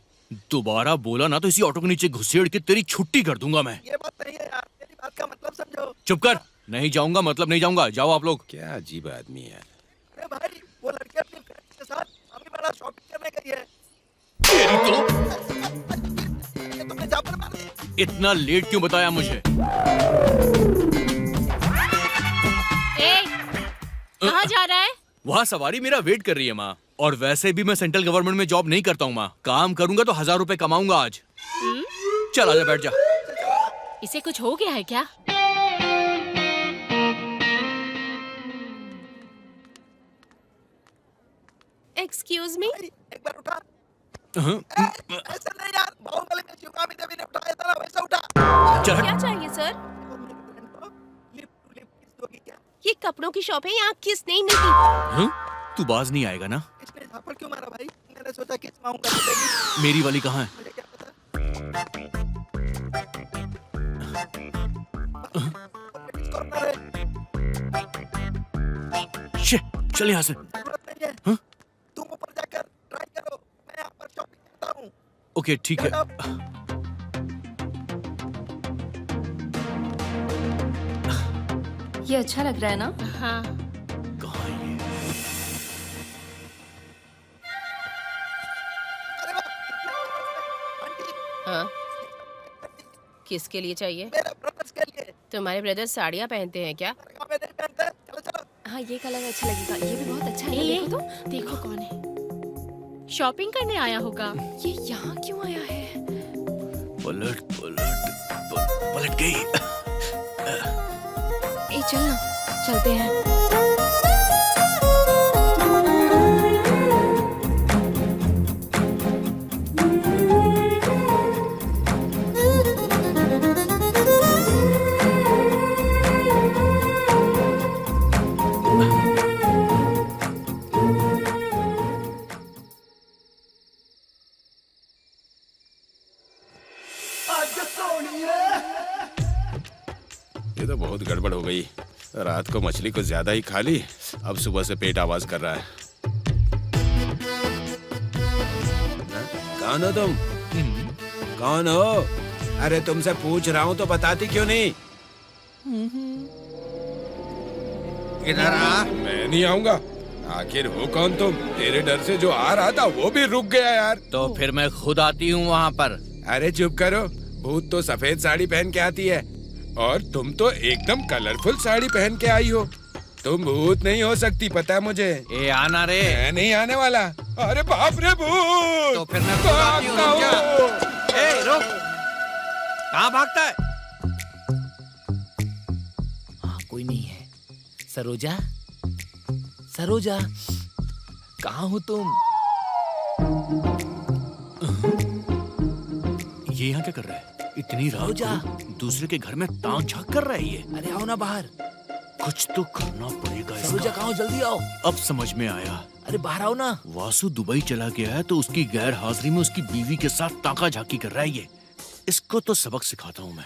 दोबारा बोला ना तो इसी ऑटो के नीचे घुसेड़ के तेरी छुट्टी कर दूंगा मैं। ये बात नहीं है यार, मेरी बात का मतलब समझो। चुप कर, नहीं जाऊंगा मतलब नहीं जाऊंगा, जाओ आप लोग। क्या अजीब आदमी है। अरे भाई, वो लड़की अपनी फ्रेंड्स के साथ अभी बड़ा शॉपिंग करने गई है। तुमने जा पर मारी। इतना लेट क्यों बताया मुझे? कहाँ जा रहा है? वहाँ सवारी मेरा वेट कर रही है माँ। और वैसे भी मैं सेंट्रल गवर्नमेंट में जॉब नहीं करता हूँ माँ, काम करूंगा तो 1000 रुपए कमाऊंगा आज। चल आजा, बैठ जा। इसे कुछ हो गया है क्या? एक्सक्यूज मी, एक बार उठा। ऐसा नहीं यार, बाहुबली में शिवगामी देवी ने उठाया था ना, वैसा उठा। क्या चाहिए सर? ये कपड़ों की शॉप है, यहाँ किस नहीं मिलती। तू बाज नहीं आएगा ना? इसने झापड़ क्यों मारा भाई? मैंने सोचा किस माऊंगा तो मेरी वाली कहाँ है? मुझे क्या पता। चल यहाँ से। जरूरत नहीं है। तुम ऊपर जाकर ट्राई करो, मैं यहाँ पर शॉपिंग करता हूँ। ओके ठीक है। ये अच्छा लग रहा है ना? हाँ। कहाँ है ये? हाँ, किसके लिए चाहिए? मेरे ब्रदर्स के लिए। तुम्हारे ब्रदर साड़ियाँ पहनते हैं क्या? गाँव में नहीं पहनते। चलो चलो। हाँ ये कलर अच्छा लगेगा, ये भी बहुत अच्छा है। ये देखो तो। देखो कौन है, शॉपिंग करने आया होगा। ये यहाँ क्यों आया है? पलट गई। ए चल ना, चलते हैं। ये तो बहुत गड़बड़ हो गई। रात को मछली को ज्यादा ही खा ली, अब सुबह से पेट आवाज कर रहा है। कौन हो तुम? कौन हो? अरे तुमसे पूछ रहा हूँ तो बताती क्यों नहीं? इधर आ। मैं नहीं आऊंगा। आखिर हो कौन तुम? तेरे डर से जो आ रहा था वो भी रुक गया यार। तो फिर मैं खुद आती हूँ वहाँ पर। अरे चुप करो, भूत तो सफेद साड़ी पहन के आती है और तुम तो एकदम कलरफुल साड़ी पहन के आई हो। तुम भूत नहीं हो सकती, पता है मुझे। ए आना रे। मैं नहीं आने वाला। अरे बाप रे भूत! तो फिर मैं खुद आती हूँ, रुक जा। ए रुक, कहाँ भागता है? हाँ कोई नहीं है। सरोजा, सरोजा, कहाँ हो तुम? ये यहाँ क्या कर रहा है? इतनी रात सरोजा। को दूसरे के घर में ताक झांक कर रहा है ये। अरे आओ ना बाहर। कुछ तो करना पड़ेगा सरोजा इसका। कहाँ हो? जल्दी आओ। अब समझ में आया। अरे बाहर आओ ना। वासु दुबई चला गया है तो उसकी गैर हाजिरी में उसकी बीवी के साथ ताका झाकी कर रहा है ये। इसको तो सबक सिखाता हूँ मैं।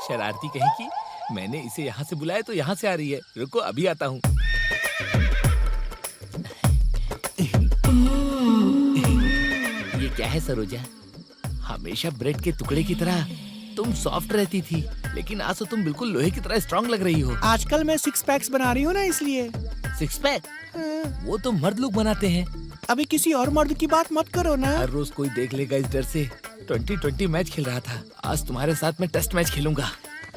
शरारती कहीं की। मैंने इसे यहाँ से बुलाया तो यहाँ से आ रही है। रुको अभी आता हूँ। ये क्या है सरोजा? हमेशा ब्रेड के टुकड़े की तरह तुम सॉफ्ट रहती थी, लेकिन आज तो तुम बिल्कुल लोहे की तरह स्ट्रांग लग रही हो। आजकल मैं 6 पैक्स बना रही हूँ ना, इसलिए। 6 पैक? वो तो मर्द लोग बनाते हैं। अभी किसी और मर्द की बात मत करो ना। हर रोज कोई देख लेगा इस डर से। 2020 मैच खेल रहा था, आज तुम्हारे साथ मैं टेस्ट मैच खेलूंगा।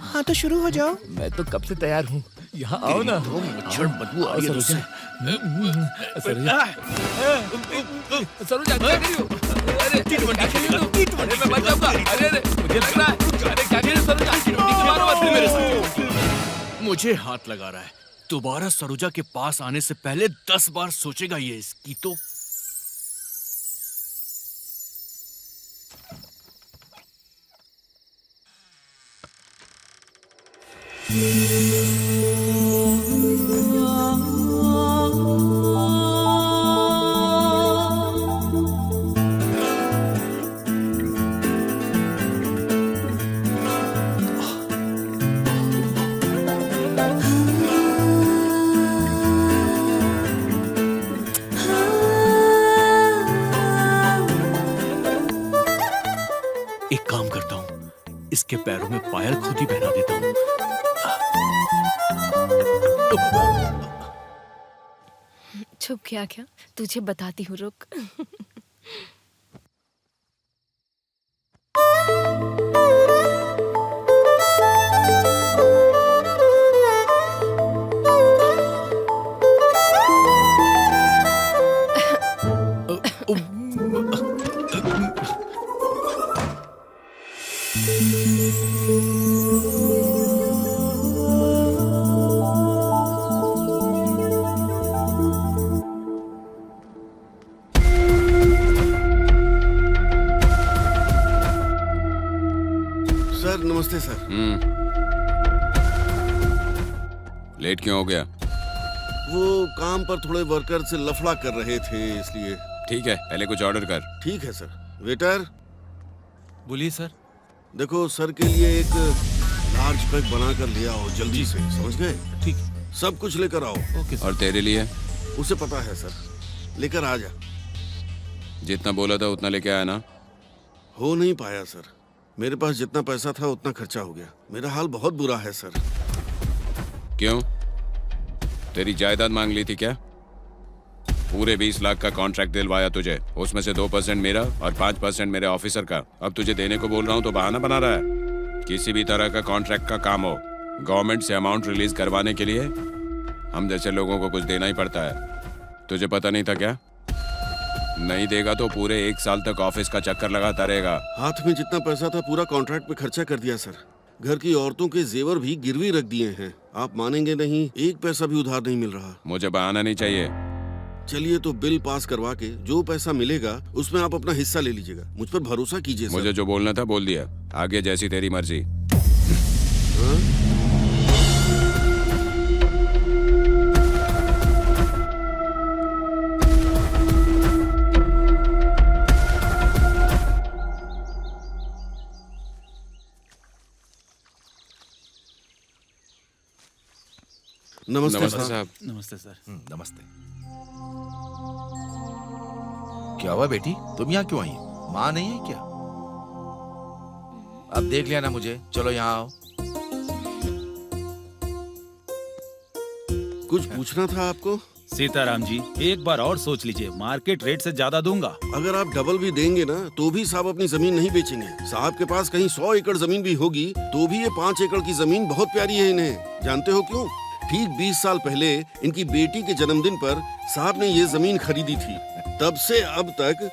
हाँ तो शुरू हो जाओ। मैं तो कब से तैयार हूँ। यहाँ आओ ना। मच्छर बदबू आ रही है तुझसे। सरोजा, सरोजा क्या कर रही हो? अरे क्या खेल रही हो? अरे मैं मर जाऊंगा। अरे अरे मुझे लग रहा है। अरे क्या खेल रही हो सरोजा? मारो मत मेरे साथ। मुझे हाथ लगा रहा है। दोबारा सरोजा के पास आने से पहले 10 बार सोचेगा ये इसकी तो। एक काम करता हूँ, इसके पैरों में पायल खुद ही पहना देता हूँ। छुप गया क्या? तुझे बताती हूँ, रुक। सर नमस्ते सर। लेट क्यों हो गया? वो काम पर थोड़े वर्कर से लफड़ा कर रहे थे, इसलिए। ठीक है, पहले कुछ ऑर्डर कर। ठीक है सर। वेटर, बोलिए सर। देखो सर के लिए एक लार्ज पैक बना कर ले आओ जल्दी से, समझ गए? ठीक। सब कुछ लेकर आओ। Okay sir. और तेरे लिए? उसे पता है सर, लेकर आ जा। जितना बोला था उतना लेके आया ना? हो नहीं पाया सर। मेरे पास जितना पैसा था उतना खर्चा हो गया। मेरा हाल बहुत बुरा है सर। क्यों? तेरी जायदाद मांग ली थी क्या? पूरे 20 लाख का कॉन्ट्रैक्ट दिलवाया तुझे, उसमें से 2% मेरा और 5% मेरे ऑफिसर का। अब तुझे देने को बोल रहा हूँ तो बहाना बना रहा है। किसी भी तरह का कॉन्ट्रैक्ट का काम हो, गवर्नमेंट से अमाउंट रिलीज करवाने के लिए हम जैसे लोगों को कुछ देना ही पड़ता है। तुझे पता नहीं था क्या? नहीं देगा तो पूरे 1 साल तक ऑफिस का चक्कर लगाता रहेगा। हाथ में जितना पैसा था पूरा कॉन्ट्रैक्ट पे खर्चा कर दिया सर। घर की औरतों के जेवर भी गिरवी रख दिए हैं। आप मानेंगे नहीं, 1 पैसा भी उधार नहीं मिल रहा। मुझे बहाना नहीं चाहिए। चलिए तो बिल पास करवा के जो पैसा मिलेगा उसमें आप अपना हिस्सा ले लीजिएगा। मुझ पर भरोसा कीजिए सर। मुझे जो बोलना था बोल दिया, आगे जैसी तेरी मर्जी। नमस्ते नमस्ते साहब। साहब। नमस्ते सर। नमस्ते। क्या हुआ बेटी, तुम यहाँ क्यों आई? माँ नहीं है क्या? अब देख लिया ना मुझे, चलो यहाँ आओ। कुछ पूछना था आपको। सीताराम जी, एक बार और सोच लीजिए, मार्केट रेट से ज्यादा दूंगा। अगर आप डबल भी देंगे ना तो भी साहब अपनी जमीन नहीं बेचेंगे। साहब के पास कहीं 100 एकड़ जमीन भी होगी तो भी ये 5 एकड़ की जमीन बहुत प्यारी है इन्हें। जानते हो क्यों? ठीक 20 साल पहले इनकी बेटी के जन्मदिन पर साहब ने ये जमीन खरीदी थी। तब से अब तक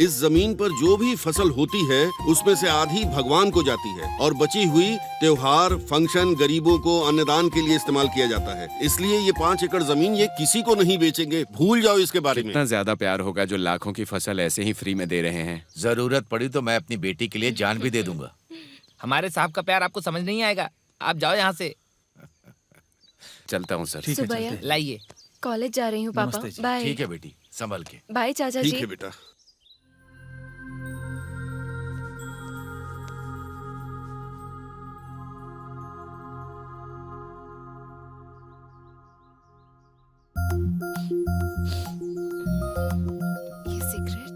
इस जमीन पर जो भी फसल होती है उसमें से आधी भगवान को जाती है और बची हुई त्योहार, फंक्शन, गरीबों को अन्नदान के लिए इस्तेमाल किया जाता है। इसलिए ये 5 एकड़ जमीन ये किसी को नहीं बेचेंगे, भूल जाओ इसके बारे में। इतना ज्यादा प्यार होगा जो लाखों की फसल ऐसे ही फ्री में दे रहे हैं। जरूरत पड़ी तो मैं अपनी बेटी के लिए जान भी दे दूंगा। हमारे साहब का प्यार आपको समझ नहीं आएगा, आप जाओ यहाँ से। चलता हूँ सर। सुबैया, लाइए। कॉलेज जा रही हूँ पापा। नमस्ते जी। बाय। ठीक है बेटी, संभल के। बाय चाचा ठीक जी। है बेटा। ये सिगरेट।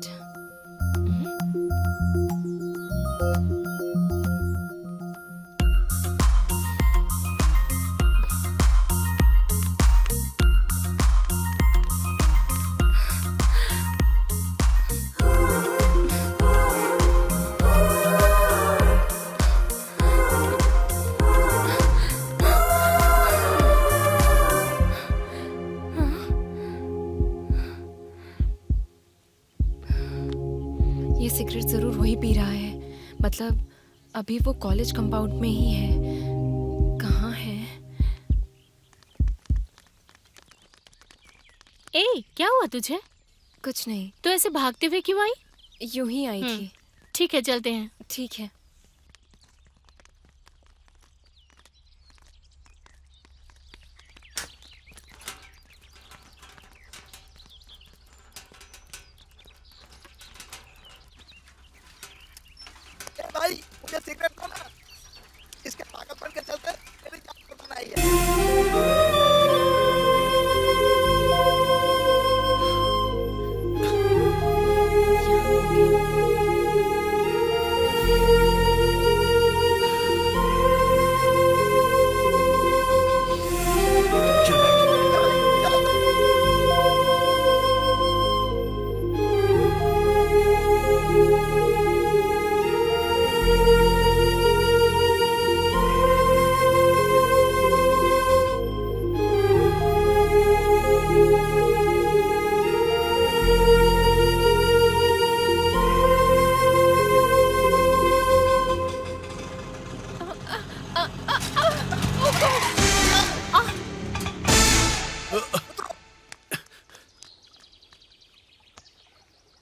ये सिगरेट जरूर वही पी रहा है। मतलब अभी वो कॉलेज कंपाउंड में ही है। कहाँ है? ए, क्या हुआ तुझे? कुछ नहीं, तो ऐसे भागते हुए क्यों आई? यूं ही आई थी। ठीक है, चलते हैं। ठीक है। ए भाई, मुझे सिगरेट दो ना। इसके पागलपन के चलते मेरी जान को बनाई है।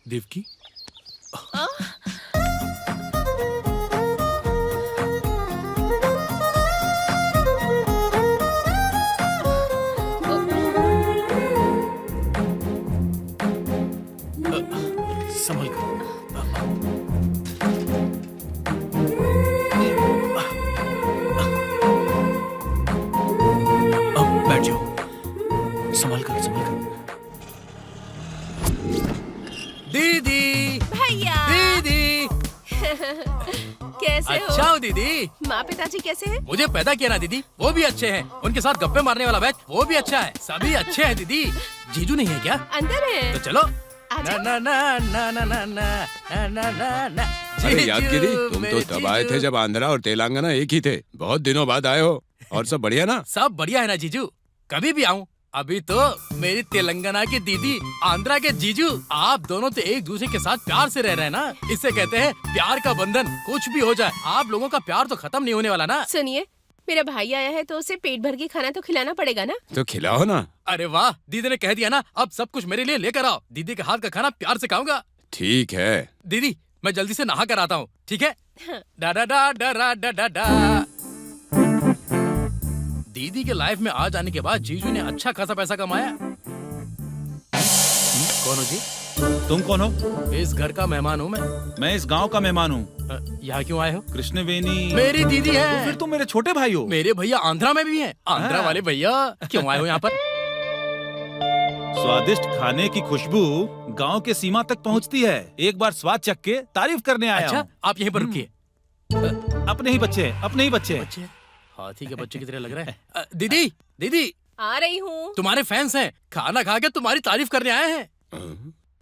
देवकी, संभल कर। अब बैठ जाओ। संभल कर, संभल कर। दीदी, भैया दीदी। कैसे अच्छा हो? हो दीदी। माँ पिताजी कैसे हैं? मुझे पैदा किया ना दीदी, वो भी अच्छे हैं। उनके साथ गप्पे मारने वाला बैच, वो भी अच्छा है। सभी अच्छे हैं दीदी। जीजू नहीं है क्या? अंदर है। तो चलो। आजा। ना ना ना ना ना ना ना ना ना ना। अरे याद जीजू, कीदी, तुम तो मेरे तब आए थे जीजू। जब आंध्रा और तेलंगाना एक ही थे। बहुत दिनों बाद आए हो। और सब बढ़िया ना? सब बढ़िया है ना जीजू? कभी भी आऊं। अभी तो मेरी तेलंगाना की दीदी, आंध्रा के जीजू, आप दोनों तो एक दूसरे के साथ प्यार से रह रहे हैं ना। इसे कहते हैं प्यार का बंधन। कुछ भी हो जाए, आप लोगों का प्यार तो खत्म नहीं होने वाला ना। सुनिए, मेरा भाई आया है तो उसे पेट भर के खाना तो खिलाना पड़ेगा ना। तो खिलाओ ना। अरे वाह, दीदी ने कह दिया ना, अब सब कुछ मेरे लिए लेकर आओ। दीदी के हाथ का खाना प्यार से खाऊंगा। ठीक है। दीदी, मैं जल्दी से नहा कर आता हूँ, ठीक है? डा डा डा डा डा डा डा डा। दीदी के लाइफ में आ जाने के बाद जीजू ने अच्छा खासा पैसा कमाया। कौन हो जी? तुम कौन हो? इस घर का मेहमान हूँ मैं। मैं इस गांव का मेहमान हूँ। यहाँ क्यों आए हो? कृष्णवेणी मेरी दीदी तो है। फिर तुम मेरे छोटे भाई हो। मेरे भैया आंध्रा में भी हैं। आंध्रा हाँ। वाले भैया, क्यों आए हो यहाँ पर? स्वादिष्ट खाने की खुशबू गांव के सीमा तक पहुंचती है। एक बार स्वाद चख के तारीफ करने आया अच्छा, हूँ। आप यहीं पर रुकिए। अपने ही बच्चे हैं, अपने ही बच्चे हैं। बच्चे, हाथी के बच्चे की तरह लग रहा है। दीदी, दीदी, आ रही हूँ। तुम्हारे फैंस हैं। खाना खा के तुम्हारी तारीफ करने आए हैं।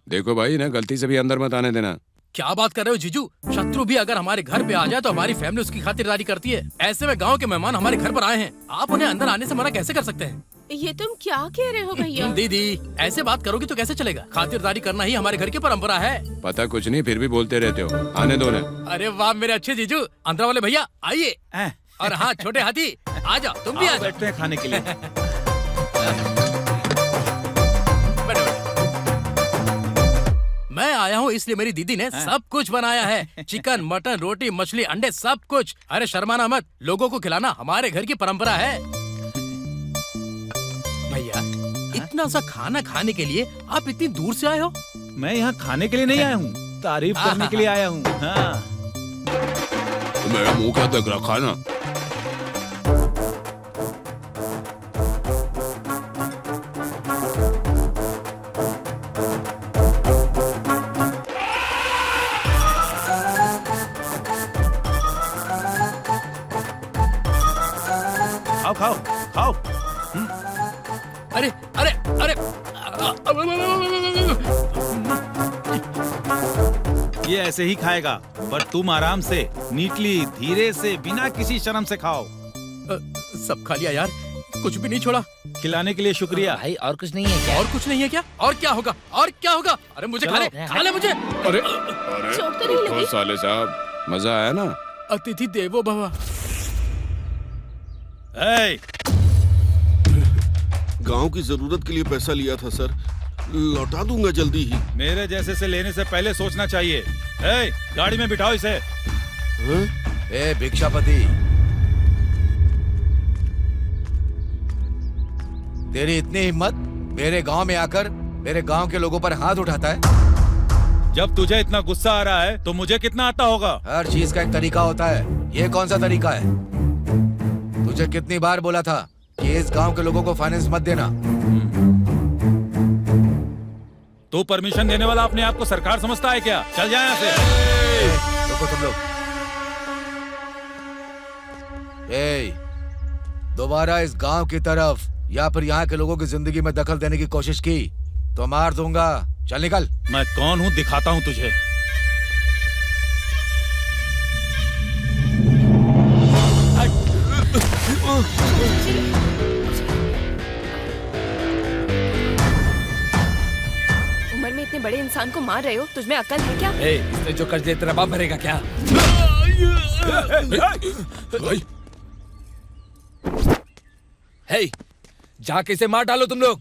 देखो भाई, ना गलती से भी अंदर मत आने देना। क्या बात कर रहे हो जीजू? शत्रु भी अगर हमारे घर पे आ जाए तो हमारी फैमिली उसकी खातिरदारी करती है। ऐसे में गांव के मेहमान हमारे घर पर आए हैं, आप उन्हें अंदर आने से मना कैसे कर सकते हैं? ये तुम क्या कह रहे हो भैया? दीदी ऐसे बात करोगी तो कैसे चलेगा? खातिरदारी करना ही हमारे घर की परंपरा है। पता कुछ नहीं फिर भी बोलते रहते हो। आने दो ना। अरे वाह मेरे अच्छे जीजू, अंदर वाले भैया आइए। और हाँ छोटे हाथी आ जाओ, तुम भी आ जाओ। बैठते हैं खाने के लिए। बैठो, बैठो। मैं आया हूँ इसलिए मेरी दीदी ने सब कुछ बनाया है। चिकन, मटन, रोटी, मछली, अंडे, सब कुछ। अरे शर्माना मत, लोगों को खिलाना हमारे घर की परंपरा है। भैया इतना सा खाना खाने के लिए आप इतनी दूर से आए हो? मैं यहाँ खाने के लिए नहीं आया हूँ, तारीफ करने के लिए आया हूँ। हाँ। तो मेरा मुंह क्या तक रखा ना। खाओ खाओ खाओ। अरे अरे अरे ये ऐसे ही खाएगा, पर तुम आराम से, नीटली, धीरे से, बिना किसी शर्म से खाओ। सब खा लिया यार, कुछ भी नहीं छोड़ा। खिलाने के लिए शुक्रिया। भाई और कुछ नहीं है क्या? और कुछ नहीं है क्या? और क्या होगा? और क्या होगा? अरे मुझे खा ले मुझे। अरे चोट तो नहीं लगी? देखो साले साहब, मजा आया ना? अतिथि देवो भव। गांव की जरूरत के लिए पैसा लिया था सर, लौटा दूंगा जल्दी ही। मेरे जैसे से लेने से पहले सोचना चाहिए। गाड़ी में बिठाओ इसे। ए भिक्षापति, तेरी इतनी हिम्मत मेरे गांव में आकर मेरे गांव के लोगों पर हाथ उठाता है? जब तुझे इतना गुस्सा आ रहा है तो मुझे कितना आता होगा? हर चीज का एक तरीका होता है, ये कौन सा तरीका है? तुझे कितनी बार बोला था कि इस गांव के लोगों को फाइनेंस मत देना? तू परमिशन देने वाला अपने आप को सरकार समझता है क्या? चल जाए यहाँ से। रुको तुम लोग। दोबारा इस गांव की तरफ या फिर यहाँ के लोगों की जिंदगी में दखल देने की कोशिश की तो मार दूंगा। चल निकल। मैं कौन हूँ दिखाता हूँ तुझे। उम्र में इतने बड़े इंसान को मार रहे हो, तुझमें अकल है क्या? इसने जो कर्ज दे तेरा बाप भरेगा क्या? हे, जाके इसे मार डालो तुम लोग।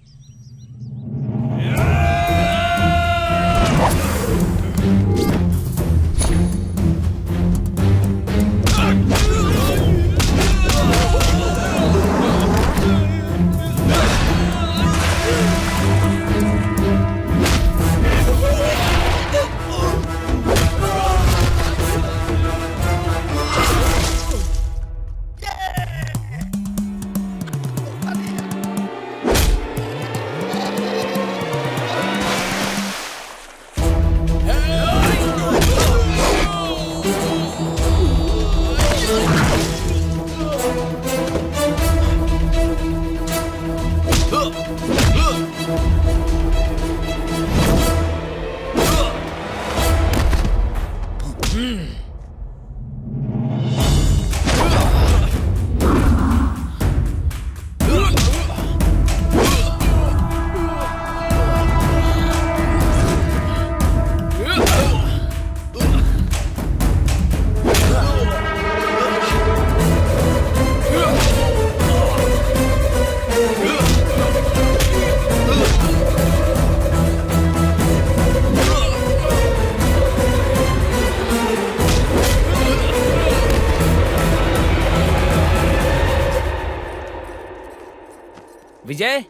विजय,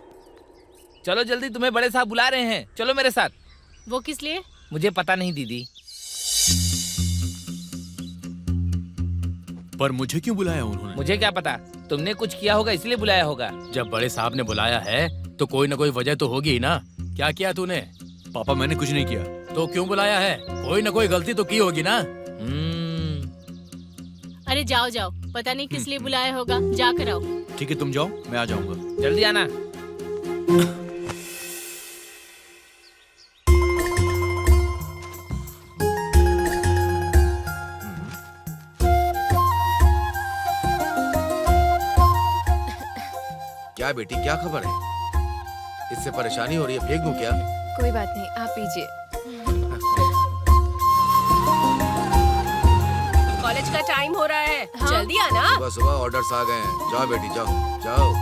चलो जल्दी, तुम्हें बड़े साहब बुला रहे हैं। चलो मेरे साथ। वो किस लिए? मुझे पता नहीं दीदी। पर मुझे क्यों बुलाया उन्होंने? मुझे क्या पता, तुमने कुछ किया होगा इसलिए बुलाया होगा। जब बड़े साहब ने बुलाया है तो कोई ना कोई वजह तो होगी ही ना। क्या किया तूने? पापा मैंने कुछ नहीं किया। तो क्यों बुलाया है? कोई ना कोई गलती तो की होगी ना। अरे जाओ जाओ, पता नहीं किस लिए बुलाया होगा, जाकर आओ। ठीक है तुम जाओ, मैं आ जाऊंगा। जल्दी आना। क्या क्या बेटी, क्या खबर है? इससे परेशानी हो रही है, फेंक दूं क्या? कोई बात नहीं, आप पीजिए। कॉलेज का टाइम हो रहा है, हाँ? जल्दी आना। सुबह सुबह ऑर्डर्स आ गए हैं। जाओ बेटी, जाओ जाओ।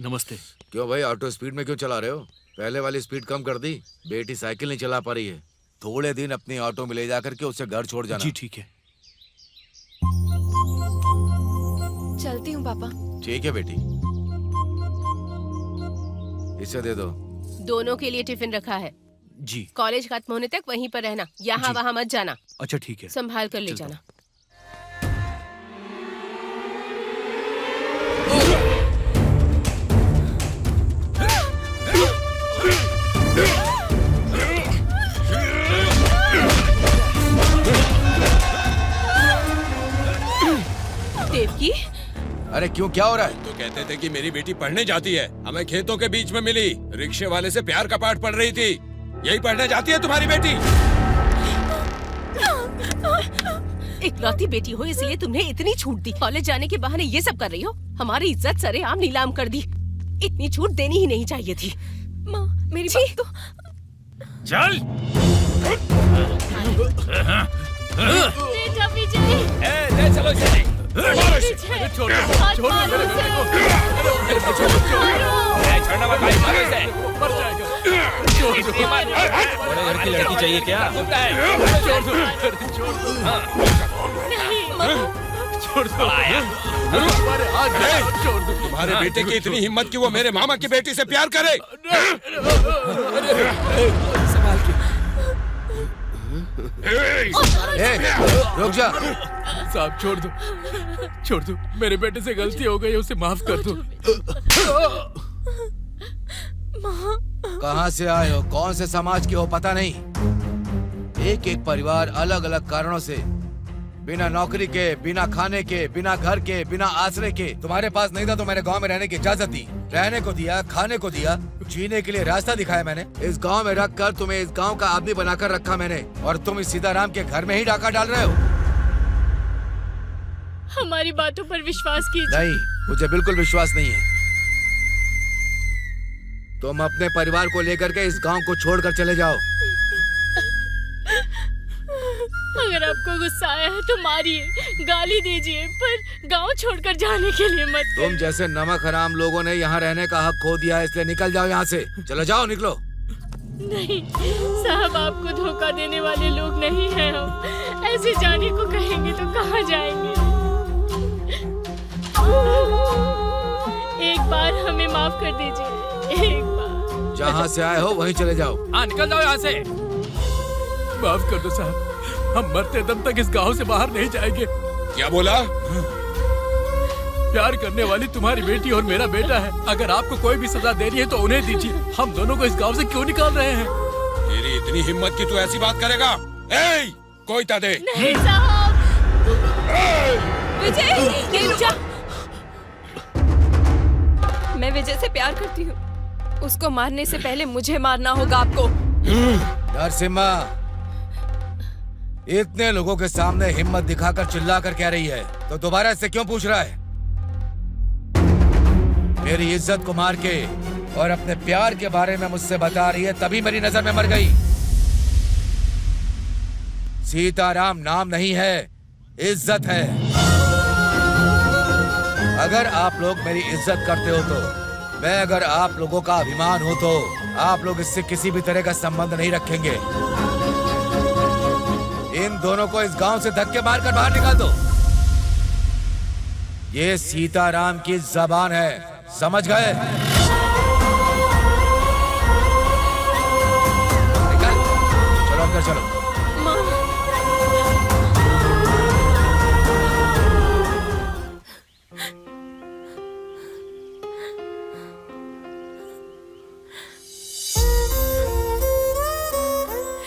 नमस्ते। क्यों भाई, ऑटो स्पीड में क्यों चला रहे हो? पहले वाली स्पीड कम कर दी। बेटी साइकिल नहीं चला पा रही है। थोड़े दिन अपनी ऑटो में ले जाकर के उससे घर छोड़ जाना। जी ठीक है। चलती हूँ पापा। ठीक है बेटी, इसे दे दो। दोनों के लिए टिफिन रखा है। जी कॉलेज खत्म होने तक वहीं पर रहना, यहाँ जी। वहाँ मत जाना। अच्छा ठीक है। संभाल कर ले चलता जाना। देवकी, अरे क्यों, क्या हो रहा है? तो कहते थे कि मेरी बेटी पढ़ने जाती है, हमें खेतों के बीच में मिली, रिक्शे वाले से प्यार का पाठ पढ़ रही थी। यही पढ़ने जाती है तुम्हारी बेटी? इकलौती बेटी हो इसलिए तुम्हें इतनी छूट दी। कॉलेज जाने के बहाने ये सब कर रही हो। हमारी इज्जत सरेआम नीलाम कर दी। इतनी छूट देनी ही नहीं चाहिए थी। माँ, मेरी बात तो। चल बेटा विजय, ले चलो इसे। विजय, छोड़ मत छोड़ मारो मेरे उसे। बेटे को। छोड़ना मत भाई, मारो इसे। मर जाएगा। छोड़ दो। बड़े घर की लड़की चाहिए क्या? छोड़ दो। छोड़ दो। छोड़ दो। हमारे हाथ छोड़ दो। तुम्हारे बेटे की इतनी हिम्मत कि वो मेरे मामा की बेटी से प्यार करे? संभाल के। रुक जा। साहब छोड़ दो, छोड़ दो। मेरे बेटे से गलती हो गई, उसे माफ कर दो। कहाँ से आए हो, कौन से समाज के हो पता नहीं। एक एक परिवार अलग अलग कारणों से बिना नौकरी के, बिना खाने के, बिना घर के, बिना आश्रय के। तुम्हारे पास नहीं था तो मैंने गांव में रहने की इजाजत दी, रहने को दिया, खाने को दिया, जीने के लिए रास्ता दिखाया मैंने। इस गांव में रख कर तुम्हें इस गांव का आदमी बनाकर रखा मैंने, और तुम इस सीताराम के घर में ही डाका डाल रहे हो। हमारी बातों पर विश्वास कीजिए। नहीं, मुझे बिल्कुल विश्वास नहीं है। तुम अपने परिवार को लेकर के इस गांव को छोड़कर चले जाओ। अगर आपको गुस्सा आया है तो मारिए, गाली दीजिए, पर गांव छोड़कर जाने के लिए मत तुम कहिए। जैसे नमक हराम लोगों ने यहाँ रहने का हक खो दिया है, इसलिए निकल जाओ यहाँ से। चले जाओ, निकलो। नहीं साहब, आपको धोखा देने वाले लोग नहीं हैं हम। ऐसे जाने को कहेंगे तो कहाँ जाएंगे? एक बार हमें माफ कर दीजिए, एक बार। जहाँ से आए हो वहीं चले जाओ। हाँ, निकल जाओ यहाँ से। माफ कर दो साहब, हम मरते दम तक इस गांव से बाहर नहीं जाएंगे। क्या बोला? प्यार करने वाली तुम्हारी बेटी और मेरा बेटा है। अगर आपको कोई भी सजा देनी है तो उन्हें दीजिए। हम दोनों को इस गांव से क्यों निकाल रहे हैं? तेरी इतनी हिम्मत कि तू ऐसी बात करेगा? ए, कोई ता दे। नहीं साहब। विजय, ये रुक जा। मैं विजय से प्यार करती हूँ। उसको मारने से पहले मुझे मारना होगा आपको। नरसिम्हा, इतने लोगों के सामने हिम्मत दिखाकर चिल्लाकर कह रही है तो दोबारा इससे क्यों पूछ रहा है? मेरी इज्जत को मार के और अपने प्यार के बारे में मुझसे बता रही है, तभी मेरी नजर में मर गई। सीताराम नाम नहीं है, इज्जत है। अगर आप लोग मेरी इज्जत करते हो तो, मैं अगर आप लोगों का अभिमान हो तो आप लोग इससे किसी भी तरह का संबंध नहीं रखेंगे। इन दोनों को इस गांव से धक्के मारकर बाहर निकाल दो। ये सीताराम की जबान है, समझ गए? निकल, चलो अंदर चलो।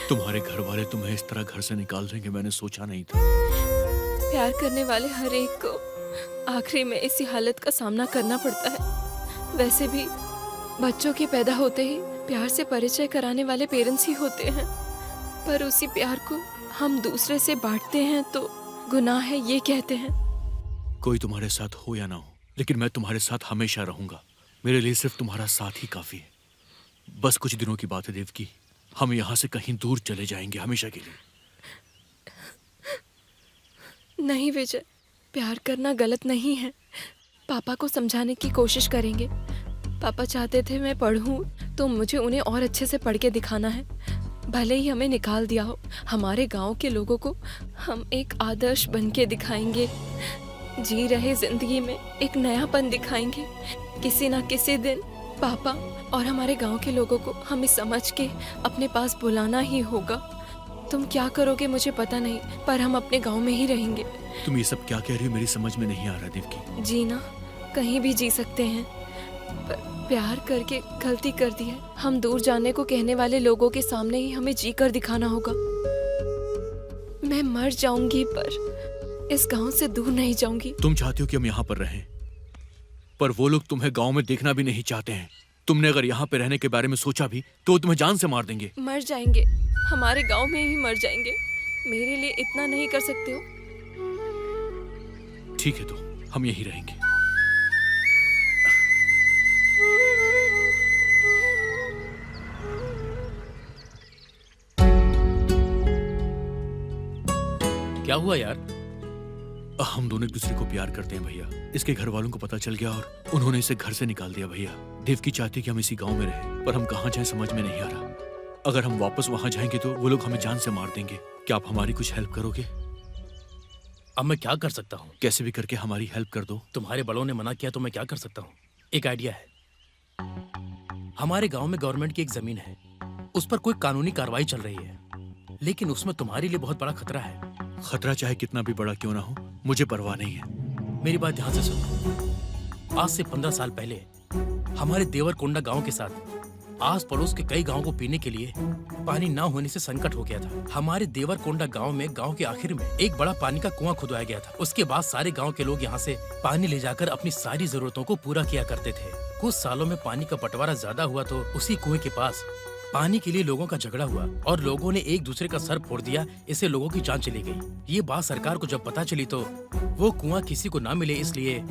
तुम्हारे घर वाले तुम्हें इस तरह घर से निकाल देंगे, मैंने सोचा नहीं था। प्यार करने वाले हर एक को आखिरी में इसी हालत का सामना करना पड़ता है। वैसे भी बच्चों के पैदा होते ही प्यार से परिचय कराने वाले पेरेंट्स ही होते हैं, पर उसी प्यार को हम दूसरे से बांटते हैं तो गुनाह है ये कहते हैं। कोई तुम्हारे साथ हो या ना हो, लेकिन मैं तुम्हारे साथ हमेशा रहूंगा। मेरे लिए सिर्फ तुम्हारा साथ ही काफी है। बस कुछ दिनों की बात है देवकी, हम यहाँ से कहीं दूर चले जाएंगे हमेशा के लिए। नहीं विजय, प्यार करना गलत नहीं है। पापा को समझाने की कोशिश करेंगे। पापा चाहते थे मैं पढ़ूं तो मुझे उन्हें और अच्छे से पढ़ के दिखाना है। भले ही हमें निकाल दिया हो, हमारे गांव के लोगों को हम एक आदर्श बन के दिखाएंगे। जी रहे जिंदगी में एक नयापन दिखाएंगे। किसी ना किसी दिन पापा और हमारे गांव के लोगों को हमें समझ के अपने पास बुलाना ही होगा। तुम क्या करोगे मुझे पता नहीं, पर हम अपने गांव में ही रहेंगे। तुम ये सब क्या कह रही हो, मेरी समझ में नहीं आ रहा देवकी। जीना कहीं भी जी सकते हैं, पर प्यार करके गलती कर दी है। हम दूर जाने को कहने वाले लोगों के सामने ही हमें जी कर दिखाना होगा। मैं मर जाऊंगी पर इस गांव से दूर नहीं जाऊंगी। तुम चाहती हो कि हम यहाँ पर रहें, पर वो लोग तुम्हें गांव में देखना भी नहीं चाहते हैं। तुमने अगर यहाँ पे रहने के बारे में सोचा भी तो वो तुम्हें जान से मार देंगे। मर जाएंगे, हमारे गांव में ही मर जाएंगे। मेरे लिए इतना नहीं कर सकते हो? ठीक है, तो हम यहीं रहेंगे। क्या हुआ यार? हम दोनों एक दूसरे को प्यार करते हैं भैया। इसके घर वालों को पता चल गया और उन्होंने इसे घर से निकाल दिया भैया। देवकी चाहती कि हम इसी गांव में रहें, पर हम कहाँ जाएं समझ में नहीं आ रहा। अगर हम वापस वहां जाएंगे तो वो लोग हमें जान से मार देंगे। क्या आप हमारी कुछ हेल्प करोगे? अब मैं क्या कर सकता हूँ? कैसे भी करके हमारी हेल्प कर दो। तुम्हारे बड़ों ने मना किया तो मैं क्या कर सकता हूँ? एक आइडिया है। हमारे गांव में गवर्नमेंट की एक जमीन है, उस पर कोई कानूनी कार्रवाई चल रही है, लेकिन उसमें तुम्हारे लिए बहुत बड़ा खतरा है। खतरा चाहे कितना भी बड़ा क्यों ना हो, मुझे परवाह नहीं है। मेरी बात ध्यान से सुनो। आज से 15 साल पहले हमारे देवरकोंडा गांव के साथ आस पड़ोस के कई गांवों को पीने के लिए पानी ना होने से संकट हो गया था। हमारे देवरकोंडा गांव में गांव के आखिर में एक बड़ा पानी का कुआं खुदवाया गया था। उसके बाद सारे गांव के लोग यहां से पानी ले जाकर अपनी सारी जरूरतों को पूरा किया करते थे। कुछ सालों में पानी का बंटवारा ज्यादा हुआ तो उसी कुएं के पास पानी के लिए लोगों का झगड़ा हुआ और लोगों ने एक दूसरे का सर फोड़ दिया। इससे लोगों की जान चली गई। ये बात सरकार को जब पता चली तो वो कुआं किसी को ना मिले इसलिए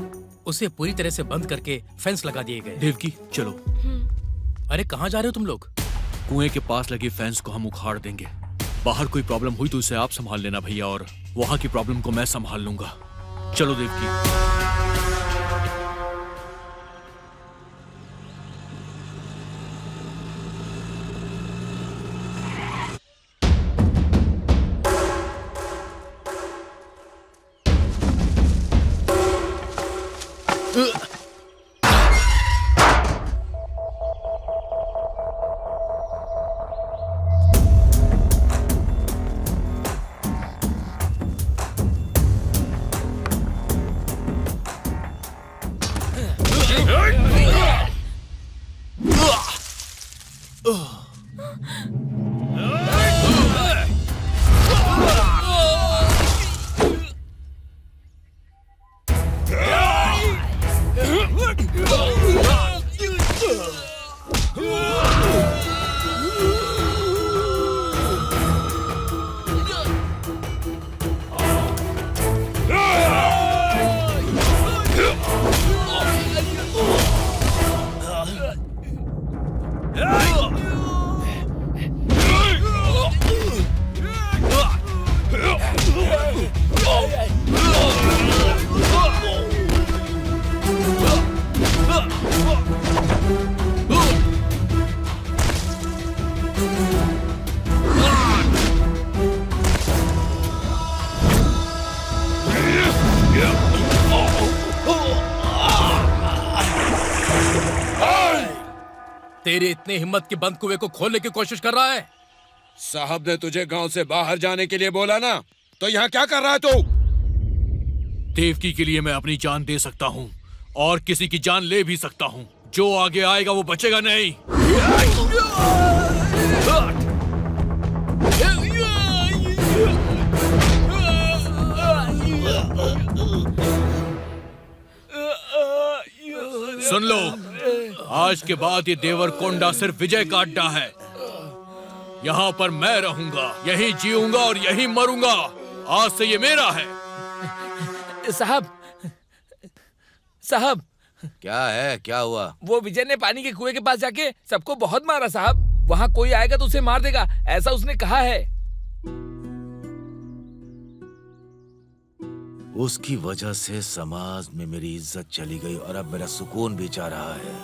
उसे पूरी तरह से बंद करके फेंस लगा दिए गए। देवकी चलो। अरे कहाँ जा रहे हो तुम लोग? कुएं के पास लगे फेंस को हम उखाड़ देंगे। बाहर कोई प्रॉब्लम हुई तो उसे आप संभाल लेना भैया, और वहाँ की प्रॉब्लम को मैं संभाल लूंगा। चलो देवकी। तेरी इतनी हिम्मत कि बंद कुएं को खोलने की कोशिश कर रहा है? साहब ने तुझे गांव से बाहर जाने के लिए बोला ना, तो यहाँ क्या कर रहा है तू? देवकी के लिए मैं अपनी जान दे सकता हूँ और किसी की जान ले भी सकता हूँ। जो आगे आएगा वो बचेगा नहीं। सुन लो, आज के बाद ये देवरकोंडा सिर्फ विजय का अड्डा है। यहाँ पर मैं रहूंगा, यहीं जीऊंगा और यहीं मरूंगा। आज से ये मेरा है। साहब साहब, क्या है, क्या हुआ? वो विजय ने पानी के कुएं के पास जाके सबको बहुत मारा साहब। वहाँ कोई आएगा तो उसे मार देगा, ऐसा उसने कहा है। उसकी वजह से समाज में मेरी इज्जत चली गई और अब मेरा सुकून भी जा रहा है।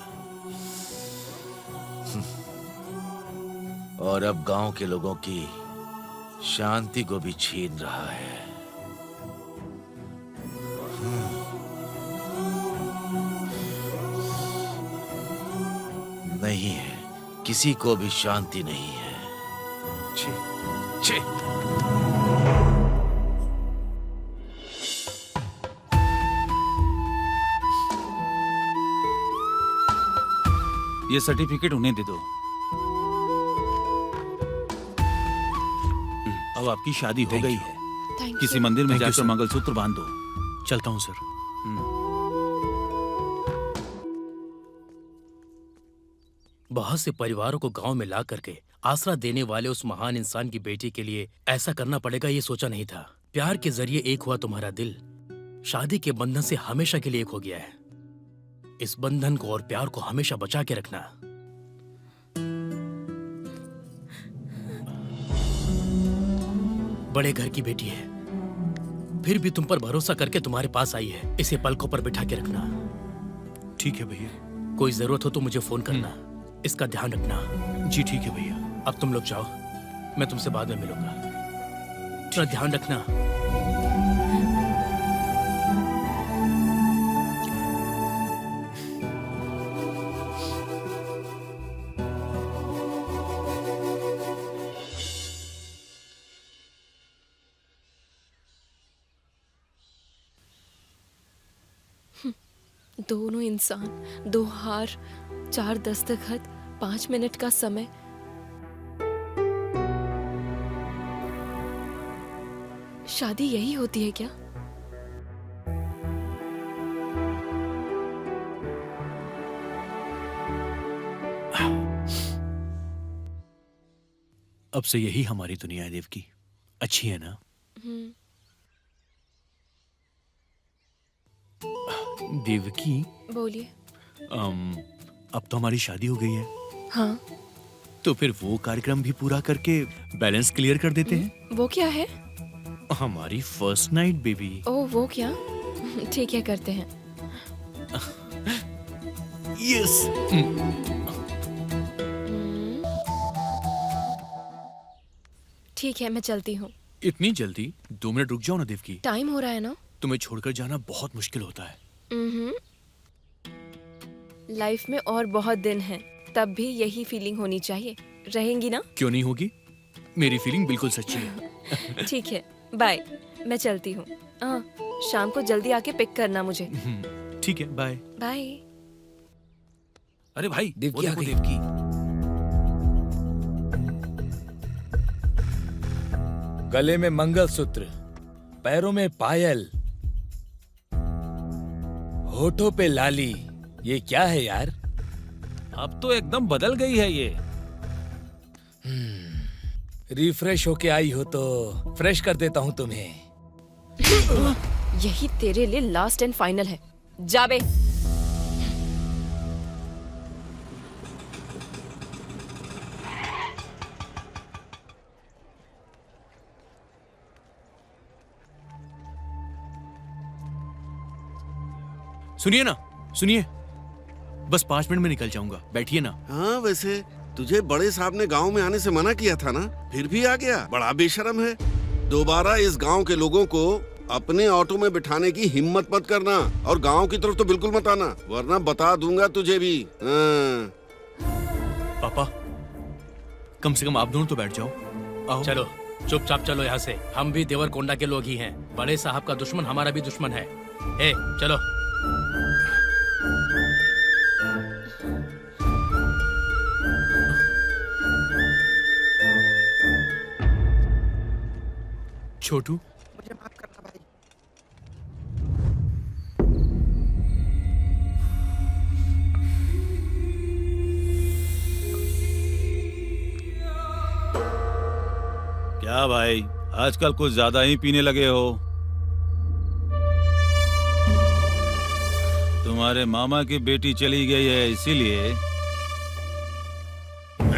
और अब गांव के लोगों की शांति को भी छीन रहा है। नहीं है, किसी को भी शांति नहीं है। छी, छी। ये सर्टिफिकेट उन्हें दे दो। अब आपकी शादी हो गई है। थैंक किसी यू। मंदिर में Thank you, जाकर sir. मंगलसूत्र बांध दो। चलता हूँ सर। बहुत से परिवारों को गांव में ला करके आसरा देने वाले उस महान इंसान की बेटी के लिए ऐसा करना पड़ेगा, ये सोचा नहीं था। प्यार के जरिए एक हुआ तुम्हारा दिल, शादी के बंधन से हमेशा के लिए एक हो गया है। इस बंधन को और प्यार को हमेशा बचा के रखना। बड़े घर की बेटी है, फिर भी तुम पर भरोसा करके तुम्हारे पास आई है। इसे पलकों पर बिठा के रखना। ठीक है भैया। कोई जरूरत हो तो मुझे फोन करना। इसका ध्यान रखना। जी ठीक है भैया। अब तुम लोग जाओ, मैं तुमसे बाद में मिलूंगा। थोड़ा ध्यान रखना। दोनों इंसान, 2 हार, 4 दस्तखत, 5 मिनट का समय। शादी यही होती है क्या? अब से यही हमारी दुनिया है देवकी। अच्छी है ना? देवकी, बोलिए। अब तो हमारी शादी हो गई है, हाँ। तो फिर वो कार्यक्रम भी पूरा करके बैलेंस क्लियर कर देते हैं। वो क्या है? हमारी फर्स्ट नाइट बेबी। ओह, वो क्या? ठीक है, करते हैं। यस। ठीक है, मैं चलती हूँ। इतनी जल्दी? 2 मिनट रुक जाओ ना देवकी। टाइम हो रहा है ना। तुम्हें छोड़कर जाना बहुत मुश्किल होता है। लाइफ में और बहुत दिन हैं, तब भी यही फीलिंग होनी चाहिए। रहेंगी ना? क्यों नहीं होगी? मेरी फीलिंग बिल्कुल सच्ची है। ठीक है, बाय। मैं चलती हूँ। शाम को जल्दी आके पिक करना मुझे। ठीक है, बाय। बाय। अरे भाई, देवकी वो देखो आ गई। देवकी। गले में मंगलसूत्र, पैरों में पायल, होठों पे लाली। ये क्या है यार? अब तो एकदम बदल गई है ये। रिफ्रेश होके आई हो तो फ्रेश कर देता हूँ तुम्हें। यही तेरे लिए लास्ट एंड फाइनल है। जा बे। सुनिए ना, सुनिए। बस 5 मिनट में निकल जाऊंगा, बैठिए ना। हाँ, वैसे तुझे बड़े साहब ने गांव में आने से मना किया था ना, फिर भी आ गया। बड़ा बेशरम है। दोबारा इस गांव के लोगों को अपने ऑटो में बिठाने की हिम्मत मत करना, और गांव की तरफ तो बिल्कुल मत आना, वरना बता दूंगा तुझे भी। हाँ। पापा, कम से कम आप दोनों तो बैठ जाओ। आओ। चलो, चुपचाप चलो यहाँ से। हम भी देवरकोंडा के लोग ही हैं। बड़े साहब का दुश्मन हमारा भी दुश्मन है। ए, चलो। छोटू, मुझे माफ करना भाई। भाई, आजकल कुछ ज्यादा ही पीने लगे हो। तुम्हारे मामा की बेटी चली गई है इसीलिए।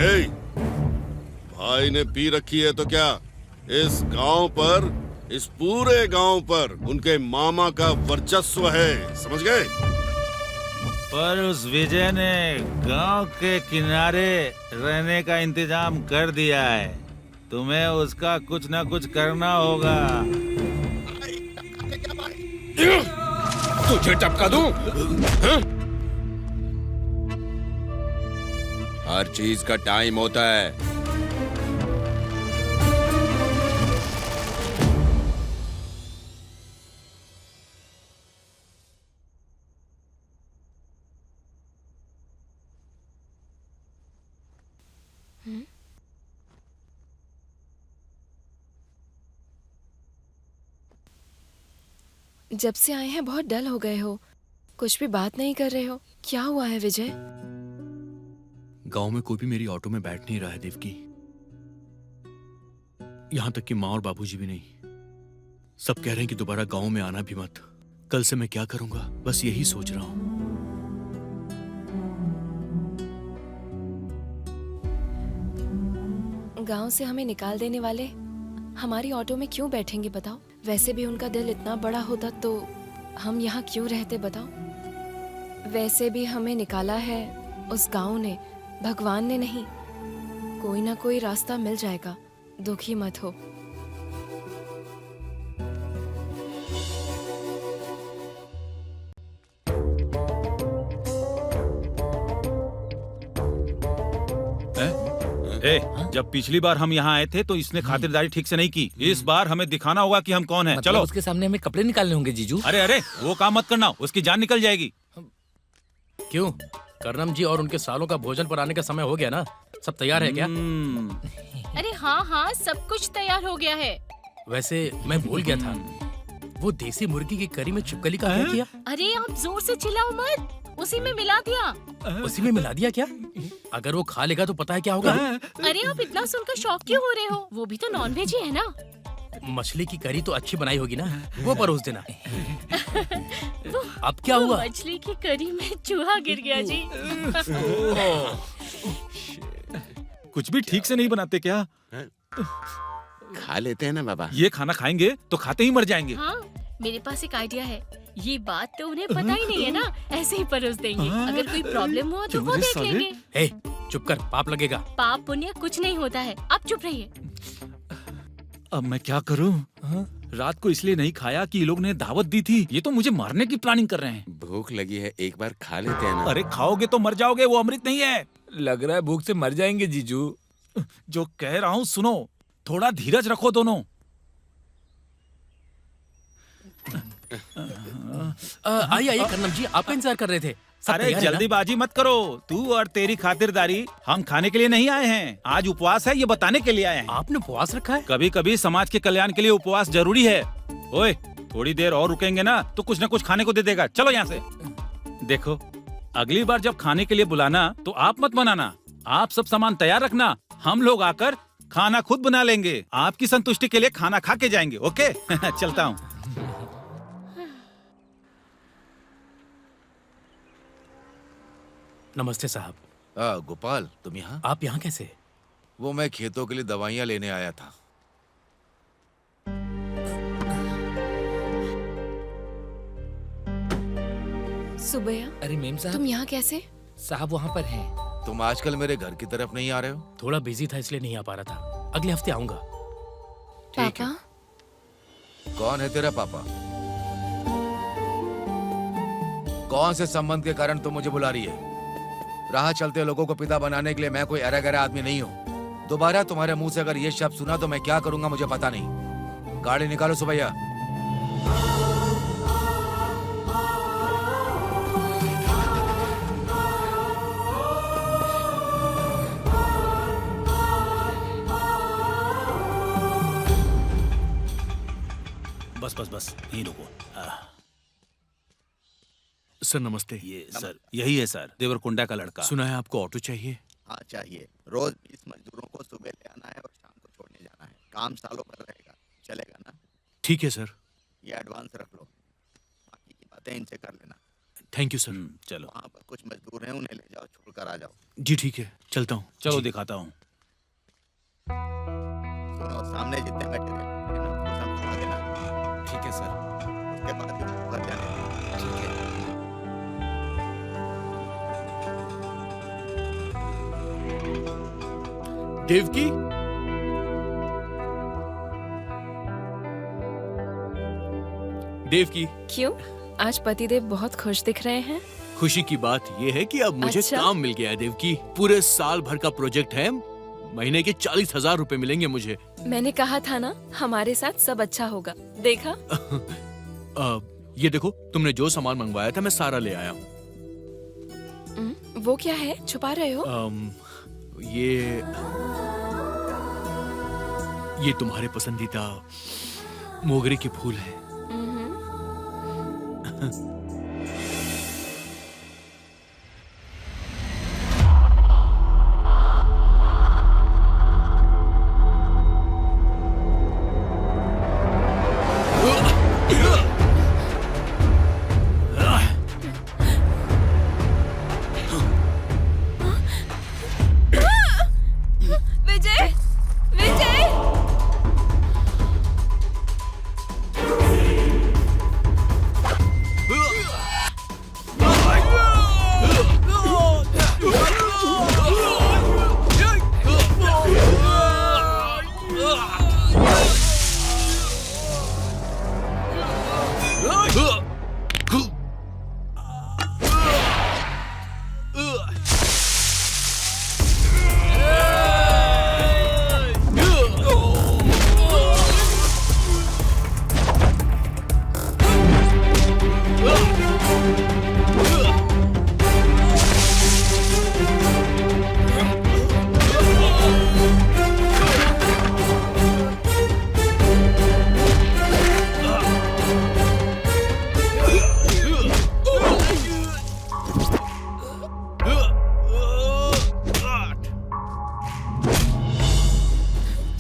ए, भाई ने पी रखी है तो क्या इस गांव पर, इस पूरे गांव पर उनके मामा का वर्चस्व है, समझ गए? पर उस विजय ने गांव के किनारे रहने का इंतजाम कर दिया है। तुम्हें उसका कुछ ना कुछ करना होगा। तुझे टपका दूं? हाँ? हर चीज का टाइम होता है। जब से आए हैं बहुत डल हो गए हो, कुछ भी बात नहीं कर रहे हो। क्या हुआ है विजय? गांव में कोई भी मेरी ऑटो में बैठ नहीं रहा है देवकी। यहां तक कि माँ और बाबूजी भी नहीं। सब कह रहे हैं कि दोबारा गांव में आना भी मत। कल से मैं क्या करूंगा, बस यही सोच रहा हूं। गांव से हमें निकाल देने वाले हमारी ऑटो में क्यों बैठेंगे बताओ? वैसे भी उनका दिल इतना बड़ा होता तो हम यहाँ क्यों रहते बताओ? वैसे भी हमें निकाला है उस गांव ने, भगवान ने नहीं। कोई ना कोई रास्ता मिल जाएगा, दुखी मत हो। जब पिछली बार हम यहाँ आए थे तो इसने खातिरदारी ठीक से नहीं की। इस बार हमें दिखाना होगा कि हम कौन हैं। मतलब चलो। उसके सामने हमें कपड़े निकालने होंगे जीजू। अरे अरे, वो काम मत करना, उसकी जान निकल जाएगी। क्यों? कर्णम जी और उनके सालों का भोजन पर आने का समय हो गया ना? सब तैयार है क्या? अरे हाँ हाँ, सब कुछ तैयार हो गया है। वैसे मैं भूल गया था, वो देसी मुर्गी की करी में छिपकली का क्या किया? अरे आप जोर से चिल्लाओ मत, उसी में मिला दिया। उसी में मिला दिया क्या? अगर वो खा लेगा तो पता है क्या होगा? अरे आप इतना सुनकर शौक क्यों हो रहे हो? वो भी तो नॉनवेज ही है ना। मछली की करी तो अच्छी बनाई होगी ना, वो परोस देना। अब क्या हुआ? मछली की करी में चूहा गिर गया जी। कुछ भी ठीक से नहीं बनाते क्या? खा लेते हैं ना बाबा। ये खाना खाएंगे तो खाते ही मर जाएंगे। हाँ, मेरे पास एक आइडिया है। ये बात तो उन्हें पता ही नहीं है ना, ऐसे ही परोस देंगे। अगर कोई प्रॉब्लम हुआ तो वो देख लेंगे। हे, चुप कर, पाप लगेगा। पाप पुण्य कुछ नहीं होता है, आप चुप रहिए। अब मैं क्या करूं? रात को इसलिए नहीं खाया कि ये लोग ने दावत दी थी। ये तो मुझे मारने की प्लानिंग कर रहे हैं। भूख लगी है, एक बार खा लेते हैं ना। अरे खाओगे तो मर जाओगे, वो अमृत नहीं है। लग रहा है भूख से मर जाएंगे जीजू। जो कह रहा हूँ सुनो, थोड़ा धीरज रखो दोनों। आइए आइए कर्णम जी, आपका इंतजार कर रहे थे। सब अरे तैयार है ना? जल्दीबाजी मत करो। तू और तेरी खातिरदारी, हम खाने के लिए नहीं आए हैं। आज उपवास है, ये बताने के लिए आए हैं। आपने उपवास रखा है? कभी कभी समाज के कल्याण के लिए उपवास जरूरी है। ओए, थोड़ी देर और रुकेंगे ना तो कुछ न कुछ खाने को दे देगा। चलो यहाँ से। देखो, अगली बार जब खाने के लिए बुलाना तो आप मत बनाना। आप सब सामान तैयार रखना, हम लोग आकर खाना खुद बना लेंगे। आपकी संतुष्टि के लिए खाना खा के जाएंगे। ओके? चलता हूँ। नमस्ते साहब। गोपाल, तुम यहाँ? आप यहाँ कैसे? वो मैं खेतों के लिए दवाइयाँ लेने आया था। सुबैया, अरे मेम साहब, तुम यहाँ कैसे? साहब वहाँ पर हैं। तुम आजकल मेरे घर की तरफ नहीं आ रहे हो? थोड़ा बिजी था इसलिए नहीं आ पा रहा था। अगले हफ्ते आऊंगा। ठीक है। पापा, कौन है तेरा पापा? कौन से संबंध के कारण तुम मुझे बुला रही है? राह चलते लोगों को पिता बनाने के लिए मैं कोई अरा गरा आदमी नहीं हूँ। दोबारा तुम्हारे मुंह से अगर ये शब्द सुना तो मैं क्या करूंगा मुझे पता नहीं। गाड़ी निकालो सुबैया। बस बस बस, यहीं रुको। सर नमस्ते। ये सर, यही है सर, देवरकुंडा का लड़का। सुना है आपको ऑटो चाहिए? हाँ चाहिए। रोज 20 मजदूरों को सुबह ले आना है और शाम को छोड़ने जाना है। काम सालों भर रहेगा, चलेगा ना? ठीक है सर। ये एडवांस रख लो, बाकी की बातें इनसे कर लेना। Thank you sir. चलो वहाँ पर कुछ मजदूर हैं, उन्हें ले जाओ, छोड़कर आ जाओ। जी ठीक है, चलता हूँ। चलो जी। दिखाता हूँ। सुनो, सामने जितने मटेरियल उसको समझा देना। ठीक है सर। उसके बाद घर जाने देना। ठीक है। देवकी, देवकी, क्यों? आज पतिदेव बहुत खुश दिख रहे हैं। खुशी की बात यह है कि अब मुझे अच्छा? काम मिल गया है देवकी। पूरे साल भर का प्रोजेक्ट है, महीने के 40,000 रुपए मिलेंगे मुझे। मैंने कहा था ना, हमारे साथ सब अच्छा होगा। देखा? ये देखो, तुमने जो सामान मंगवाया था मैं सारा ले आया हूँ। वो क्या है, छुपा रहे हो? ये तुम्हारे पसंदीदा मोगरे के फूल है। विजय, विजय!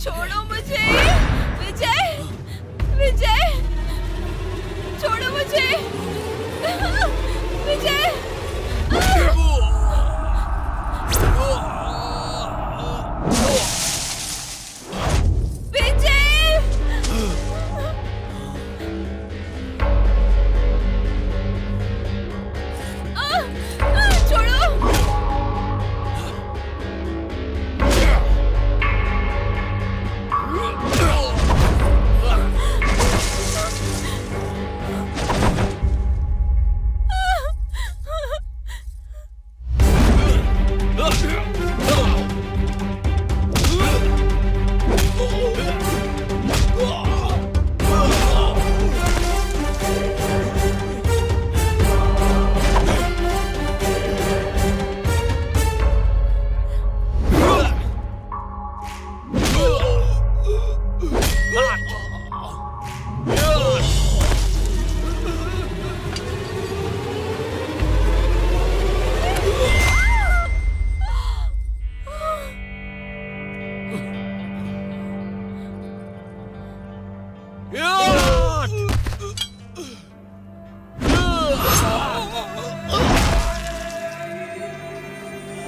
छोड़ो मुझे, विजय, विजय, छोड़ो मुझे, विजय! विजय! छोड़ो!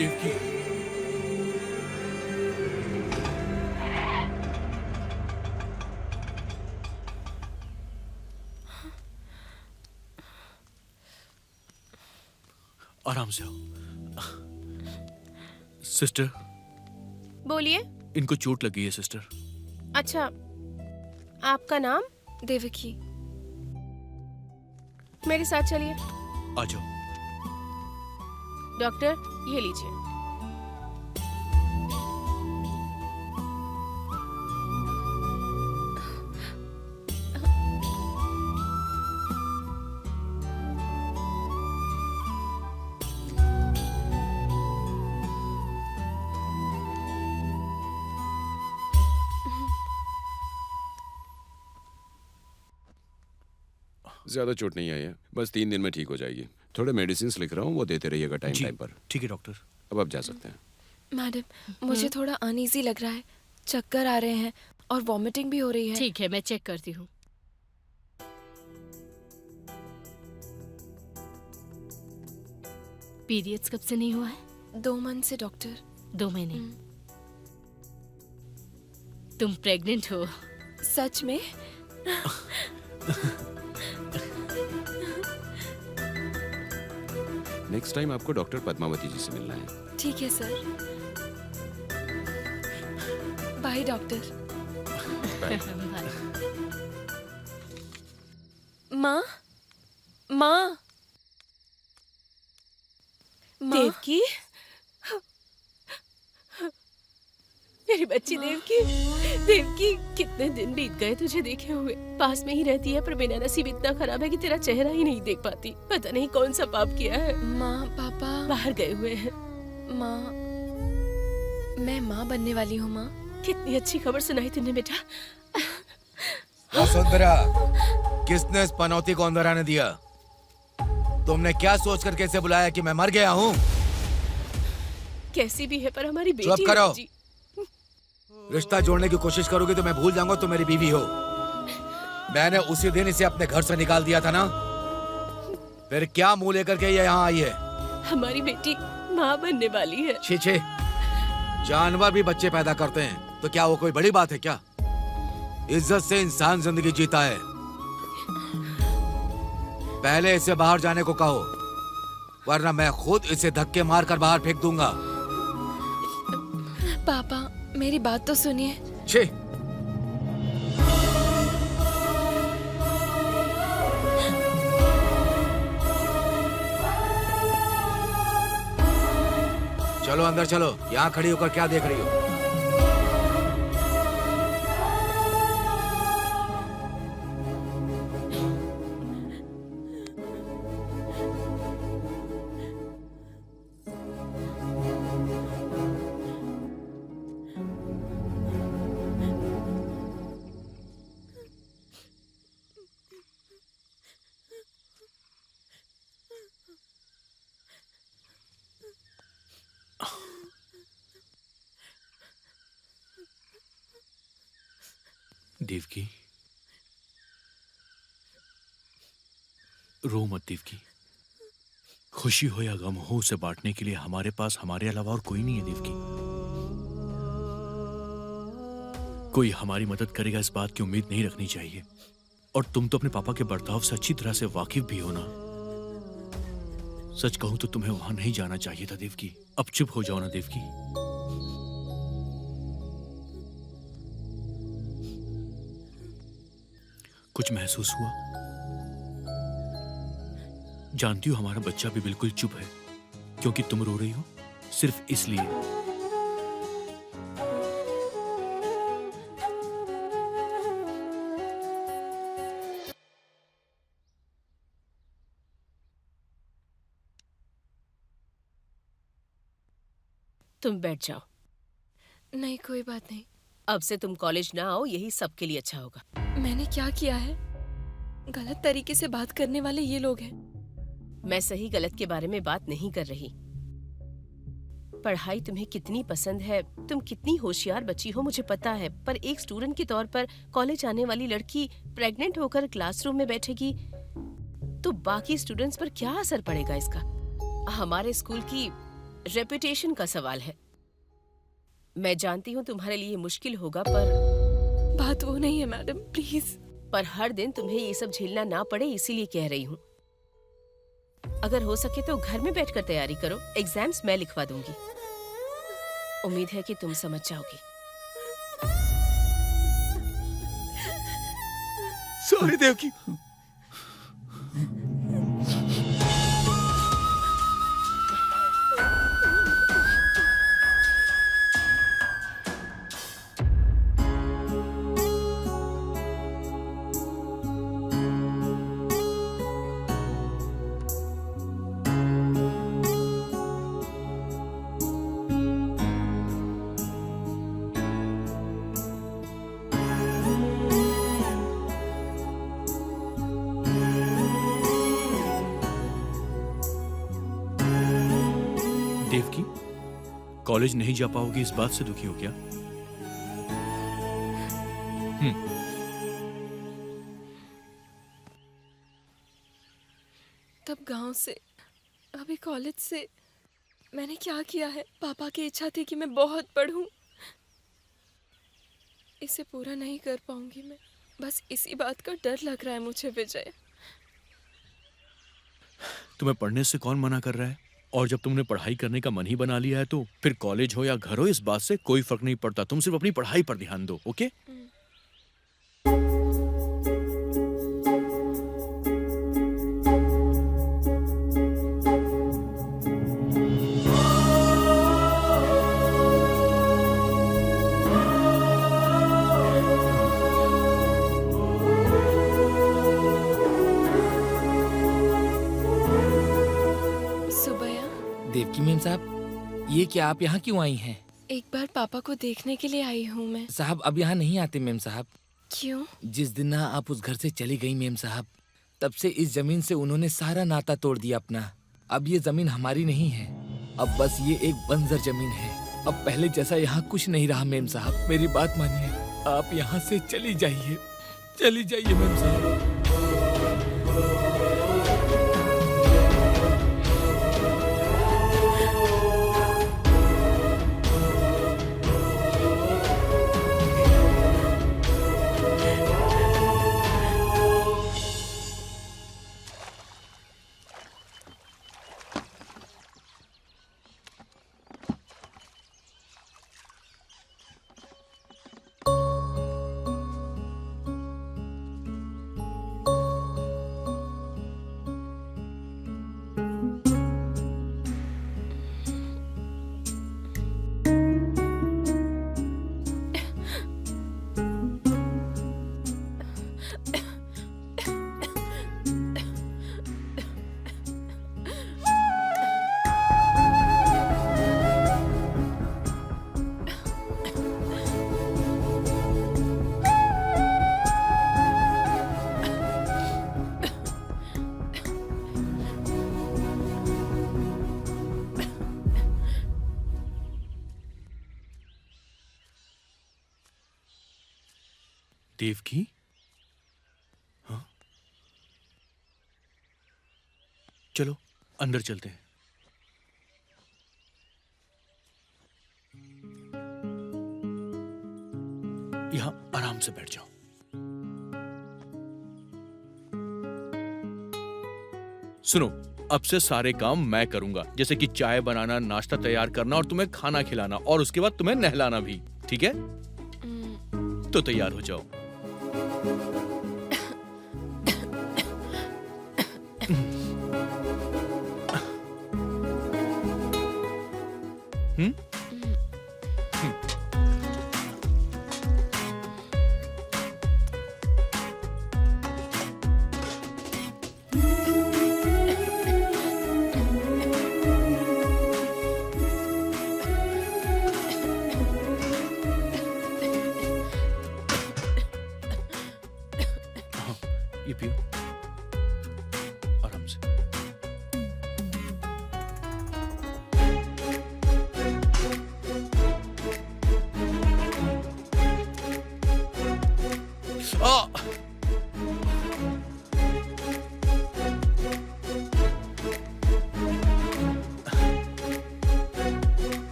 देवकी, आराम से हो। सिस्टर, बोलिए। इनको चोट लगी है सिस्टर। अच्छा, आपका नाम? देवकी। मेरे साथ चलिए। आ जाओ। डॉक्टर, ये लीजिए। ज्यादा चोट नहीं आई है, बस 3 दिन में ठीक हो जाएगी। थोड़े मेडिसिन लिख रहा हूँ, वो देते रहिएगा टाइम जी, टाइम पर। ठीक है डॉक्टर। अब आप जा सकते हैं। मैडम, मुझे थोड़ा अनईजी लग रहा है, चक्कर आ रहे हैं और वॉमिटिंग भी हो रही है। ठीक है, मैं चेक करती हूँ। पीरियड्स कब से नहीं हुआ है? 2 मंथ से डॉक्टर। 2 महीने। तुम प्रेग्नेंट हो? सच में? नेक्स्ट टाइम आपको डॉक्टर पद्मावती जी से मिलना है। ठीक है सर। By doctor. माँ, माँ, देवकी, मेरी बच्ची देवकी, देवकी, कितने दिन बीत गए तुझे देखे हुए। पास में ही रहती है पर मेरा नसीब इतना खराब है कि तेरा चेहरा ही नहीं देख पाती। पता नहीं कौन सा पाप किया है। माँ, पापा बाहर गए हुए हैं। माँ, मैं माँ बनने वाली हूँ। माँ, कितनी अच्छी खबर सुनाई तूने बेटा। वसुंधरा, किसने इस पनौती को अंदर आने दिया? तुमने क्या सोचकर कैसे बुलाया कि मैं मर गया हूँ? कैसी भी है पर हमारी बेटी चुप करो। है जी। रिश्ता जोड़ने की कोशिश करोगी तो मैं भूल जाऊंगा तुम मेरी बीवी हो। मैंने उसी दिन इसे अपने घर से निकाल दिया था ना। फिर क्या मुंह लेकर के ये यहाँ आई है? हमारी बेटी माँ बनने वाली है। छी छी, जानवर भी बच्चे पैदा करते हैं तो क्या वो कोई बड़ी बात है क्या? इज्जत से इंसान जिंदगी जीता है। पहले इसे बाहर जाने को कहो, वरना मैं खुद इसे धक्के मारकर बाहर फेंक दूंगा। पापा मेरी बात तो सुनिए। छी, चलो अंदर चलो। यहाँ खड़ी होकर क्या देख रही हो? देवकी, रो मत देवकी। खुशी हो या गम हो, उसे बांटने के लिए हमारे पास हमारे अलावा और कोई नहीं है देवकी। कोई हमारी मदद करेगा इस बात की उम्मीद नहीं रखनी चाहिए। और तुम तो अपने पापा के बर्ताव से अच्छी तरह से वाकिफ भी हो ना। सच कहूं तो तुम्हें वहां नहीं जाना चाहिए था देवकी। अब चुप हो जाओ ना देवकी। कुछ महसूस हुआ? जानती हो हमारा बच्चा भी बिल्कुल चुप है क्योंकि तुम रो रही हो, सिर्फ इसलिए। तुम बैठ जाओ। नहीं, कोई बात नहीं। अब से तुम कॉलेज ना आओ, यही सबके लिए अच्छा होगा। मैंने क्या किया है? गलत तरीके से बात करने वाले ये लोग हैं। मैं सही गलत के बारे में बात नहीं कर रही। पढ़ाई तुम्हें कितनी पसंद है, तुम कितनी होशियार बच्ची हो मुझे पता है, पर एक स्टूडेंट के तौर पर कॉलेज आने वाली लड़की प्रेग्नेंट होकर क्लासरूम में बैठेगी तो बाकी स्टूडेंट्स पर क्या असर पड़ेगा इसका? हमारे स्कूल की रेपुटेशन का सवाल है। मैं जानती हूँ तुम्हारे लिए मुश्किल होगा, पर बात वो नहीं है मैडम, प्लीज। पर हर दिन तुम्हें ये सब झेलना ना पड़े इसीलिए कह रही हूँ। अगर हो सके तो घर में बैठकर तैयारी करो, एग्जाम्स मैं लिखवा दूंगी। उम्मीद है कि तुम समझ जाओगी। सॉरी देवकी। देवकी, कॉलेज नहीं जा पाओगी इस बात से दुखी हो क्या? तब गांव से, अभी कॉलेज से मैंने क्या किया है? पापा की इच्छा थी कि मैं बहुत पढ़ूं। इसे पूरा नहीं कर पाऊंगी मैं। बस इसी बात का डर लग रहा है मुझे विजय। तुम्हें पढ़ने से कौन मना कर रहा है? और जब तुमने पढ़ाई करने का मन ही बना लिया है तो फिर कॉलेज हो या घर हो, इस बात से कोई फर्क नहीं पड़ता। तुम सिर्फ अपनी पढ़ाई पर ध्यान दो, ओके? सुबैया, देवकी मैम साहब, ये क्या आप यहाँ क्यों आई हैं? एक बार पापा को देखने के लिए आई हूँ मैं। साहब अब यहाँ नहीं आते मैम साहब। क्यों? जिस दिन आप उस घर से चली गई मैम साहब, तब से इस जमीन से उन्होंने सारा नाता तोड़ दिया अपना। अब ये जमीन हमारी नहीं है, अब बस ये एक बंजर जमीन है। अब पहले जैसा यहाँ कुछ नहीं रहा मैम साहब। मेरी बात मानिए, आप यहाँ से चली जाइए, चली जाइए मैम साहब। देवकी? हाँ? चलो अंदर चलते हैं। यहाँ आराम से बैठ जाओ। सुनो, अब से सारे काम मैं करूंगा, जैसे कि चाय बनाना, नाश्ता तैयार करना और तुम्हें खाना खिलाना, और उसके बाद तुम्हें नहलाना भी, ठीक है? तो तैयार हो जाओ। ये पियो आराम से।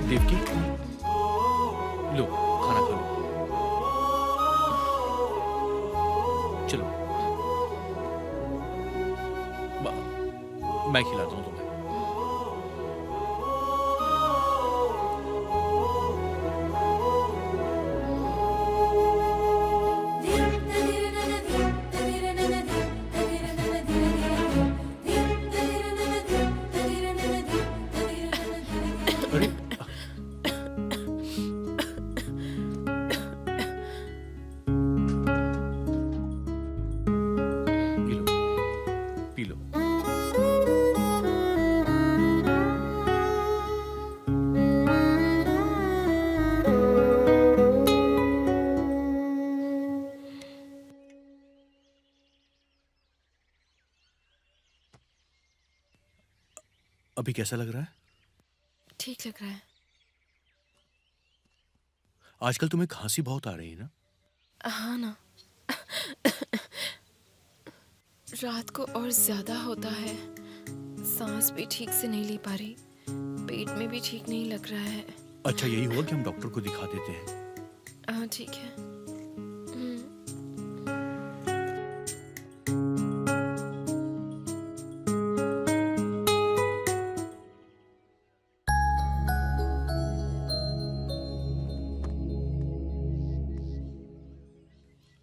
देवकी, लो खाना खा लो। चलो, मैं खिलाता हूँ तुम्हें। अरे पी लो, पी लो। अभी कैसा लग रहा है? ठीक लग रहा है। आजकल तुम्हें खांसी बहुत आ रही है ना? हाँ ना। रात को और ज्यादा होता है। सांस भी ठीक से नहीं ले पा रही, पेट में भी ठीक नहीं लग रहा है। अच्छा, यही हुआ कि हम डॉक्टर को दिखा देते हैं। हाँ ठीक है।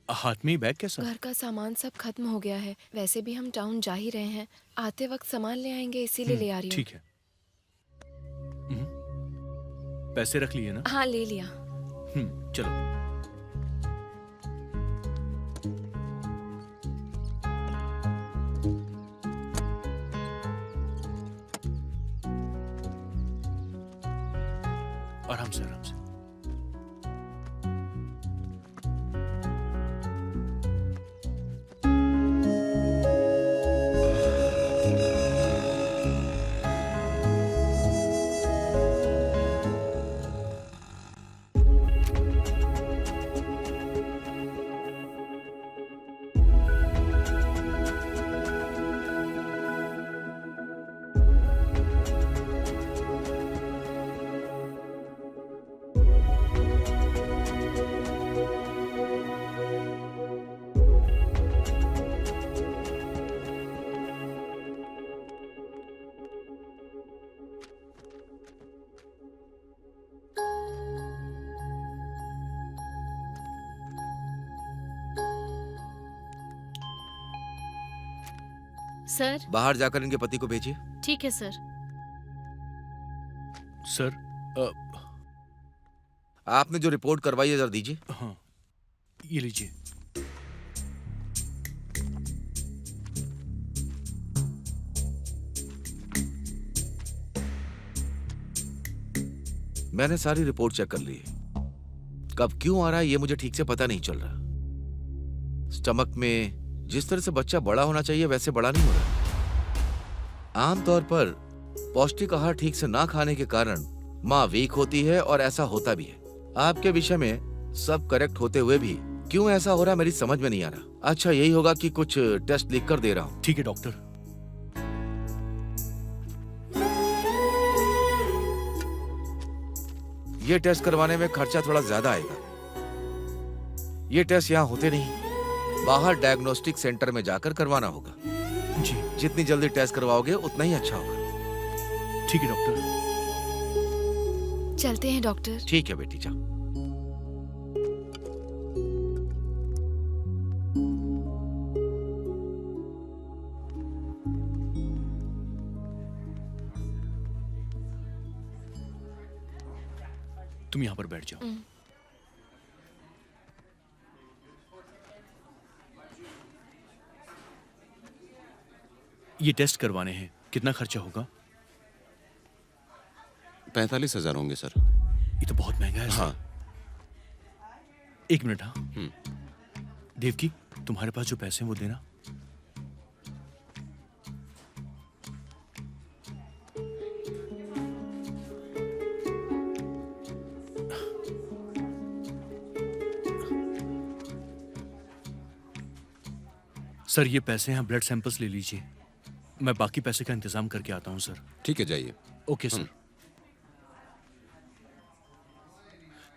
हाथ में ही बैग कैसा? घर का सामान सब खत्म हो गया है। वैसे भी हम टाउन जा ही रहे हैं, आते वक्त सामान ले आएंगे, इसीलिए ले आ रही हूँ। ठीक है। पैसे रख लिए ना? हाँ ले लिया। चलो। आराम से आराम से। सर। बाहर जाकर इनके पति को भेजिए। ठीक है सर। सर आपने जो रिपोर्ट करवाई है जरा दीजिए। हाँ, ये लीजिए। मैंने सारी रिपोर्ट चेक कर ली है। कब क्यों आ रहा है ये मुझे ठीक से पता नहीं चल रहा। स्टमक में जिस तरह से बच्चा बड़ा होना चाहिए वैसे बड़ा नहीं हो रहा। आमतौर पर पौष्टिक आहार ठीक से ना खाने के कारण माँ वीक होती है और ऐसा होता भी है। आपके विषय में सब करेक्ट होते हुए भी क्यों ऐसा हो रहा मेरी समझ में नहीं आ रहा। अच्छा, यही होगा कि कुछ टेस्ट लिख कर दे रहा हूँ। ठीक है डॉक्टर। ये टेस्ट करवाने में खर्चा थोड़ा ज्यादा आएगा। ये टेस्ट यहाँ होते नहीं, बाहर डायग्नोस्टिक सेंटर में जाकर करवाना होगा। जी। जितनी जल्दी टेस्ट करवाओगे उतना ही अच्छा होगा। ठीक है डॉक्टर। चलते हैं डॉक्टर। ठीक है बेटी, जाओ। तुम यहाँ पर बैठ जाओ। ये टेस्ट करवाने हैं, कितना खर्चा होगा? 45,000 होंगे सर। ये तो बहुत महंगा है। हाँ। एक मिनट। हाँ देवकी, तुम्हारे पास जो पैसे हैं वो देना। सर ये पैसे हैं, ब्लड सैंपल्स ले लीजिए। मैं बाकी पैसे का इंतजाम करके आता हूँ सर। ठीक है, जाइए। Okay sir.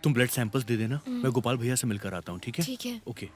तुम ब्लड सैंपल्स दे देना, मैं गोपाल भैया से मिलकर आता हूँ। ठीक है? ठीक है। ओके।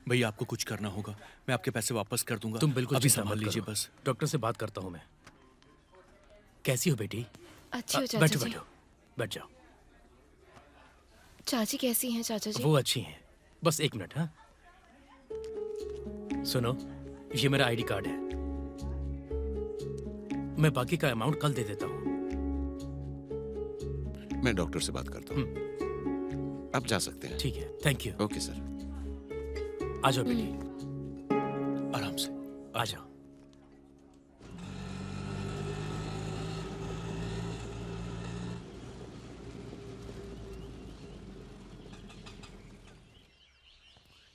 भैया आपको कुछ करना होगा, मैं आपके पैसे वापस कर दूंगा। तुम बिल्कुल अभी चिंता संभाल मत लीजिए करो। बस। डॉक्टर से बात करता हूँ मैं। कैसी हो बेटी? अच्छी हो चाचा बैठो जी। बैठो, बैठ जाओ। चाची कैसी हैं चाचा जी? वो अच्छी हैं। बस एक मिनट। हाँ सुनो, ये मेरा आईडी कार्ड है, मैं बाकी का अमाउंट कल दे देता हूँ। मैं डॉक्टर से बात करता हूँ। आप जा सकते हैं। ठीक है, थैंक यू। Okay sir. आ जाओ बेटी, आराम से। आ जाओ।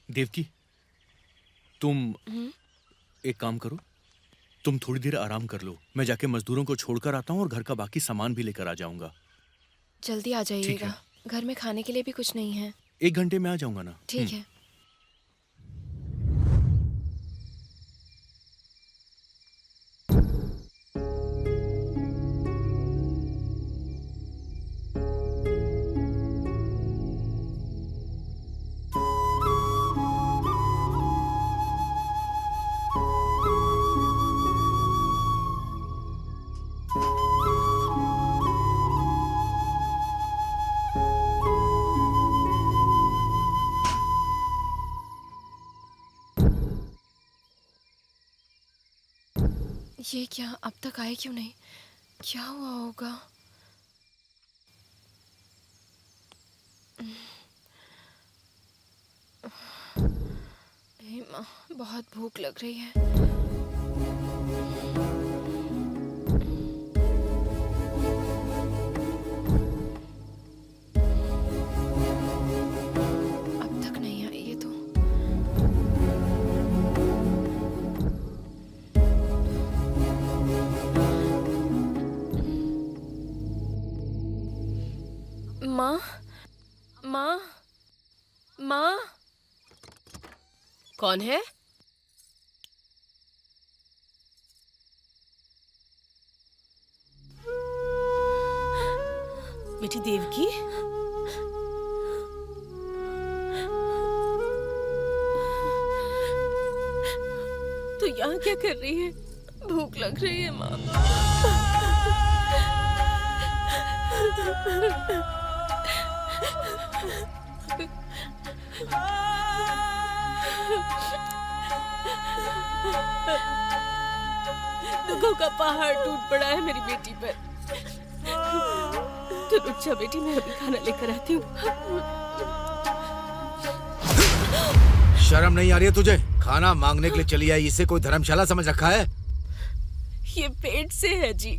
देवकी, तुम एक काम करो, तुम थोड़ी देर आराम कर लो, मैं जाके मजदूरों को छोड़कर आता हूँ और घर का बाकी सामान भी लेकर आ जाऊंगा। जल्दी आ जाइएगा, घर में खाने के लिए भी कुछ नहीं है। 1 घंटे में आ जाऊंगा ना। ठीक है। ये क्या, अब तक आए क्यों नहीं? क्या हुआ होगा? हे माँ, बहुत भूख लग रही है। अब तक नहीं आई ये तो। माँ, माँ, माँ। कौन है? बेटी देवकी, तो यहाँ क्या कर रही है? भूख लग रही है माँ। दुखों का पहाड़ टूट पड़ा है मेरी बेटी पर। तो रुक जा बेटी, मैं अभी खाना लेकर आती हूँ। शर्म नहीं आ रही है तुझे? खाना मांगने के लिए चली आई, इसे कोई धर्मशाला समझ रखा है? ये पेट से है जी,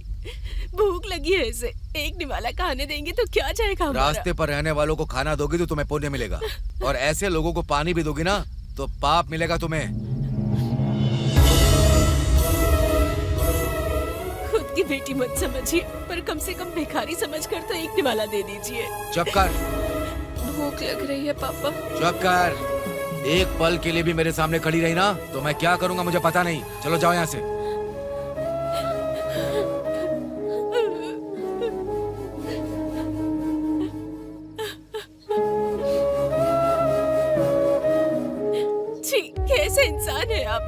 भूख लगी है इसे। एक निवाला खाने देंगे तो क्या जाएगा हमारा? रास्ते पर रहने वालों को खाना दोगी तो तुम्हें पुण्य मिलेगा, और ऐसे लोगों को पानी भी दोगी ना तो पाप मिलेगा तुम्हें। खुद की बेटी मत समझिए, पर कम से कम भिखारी समझकर तो एक निवाला दे दीजिए। चुप कर। भूख लग रही है पापा। चुप कर। एक पल के लिए भी मेरे सामने खड़ी रही ना तो मैं क्या करूंगा मुझे पता नहीं। चलो जाओ यहाँ से। कैसे इंसान है आप?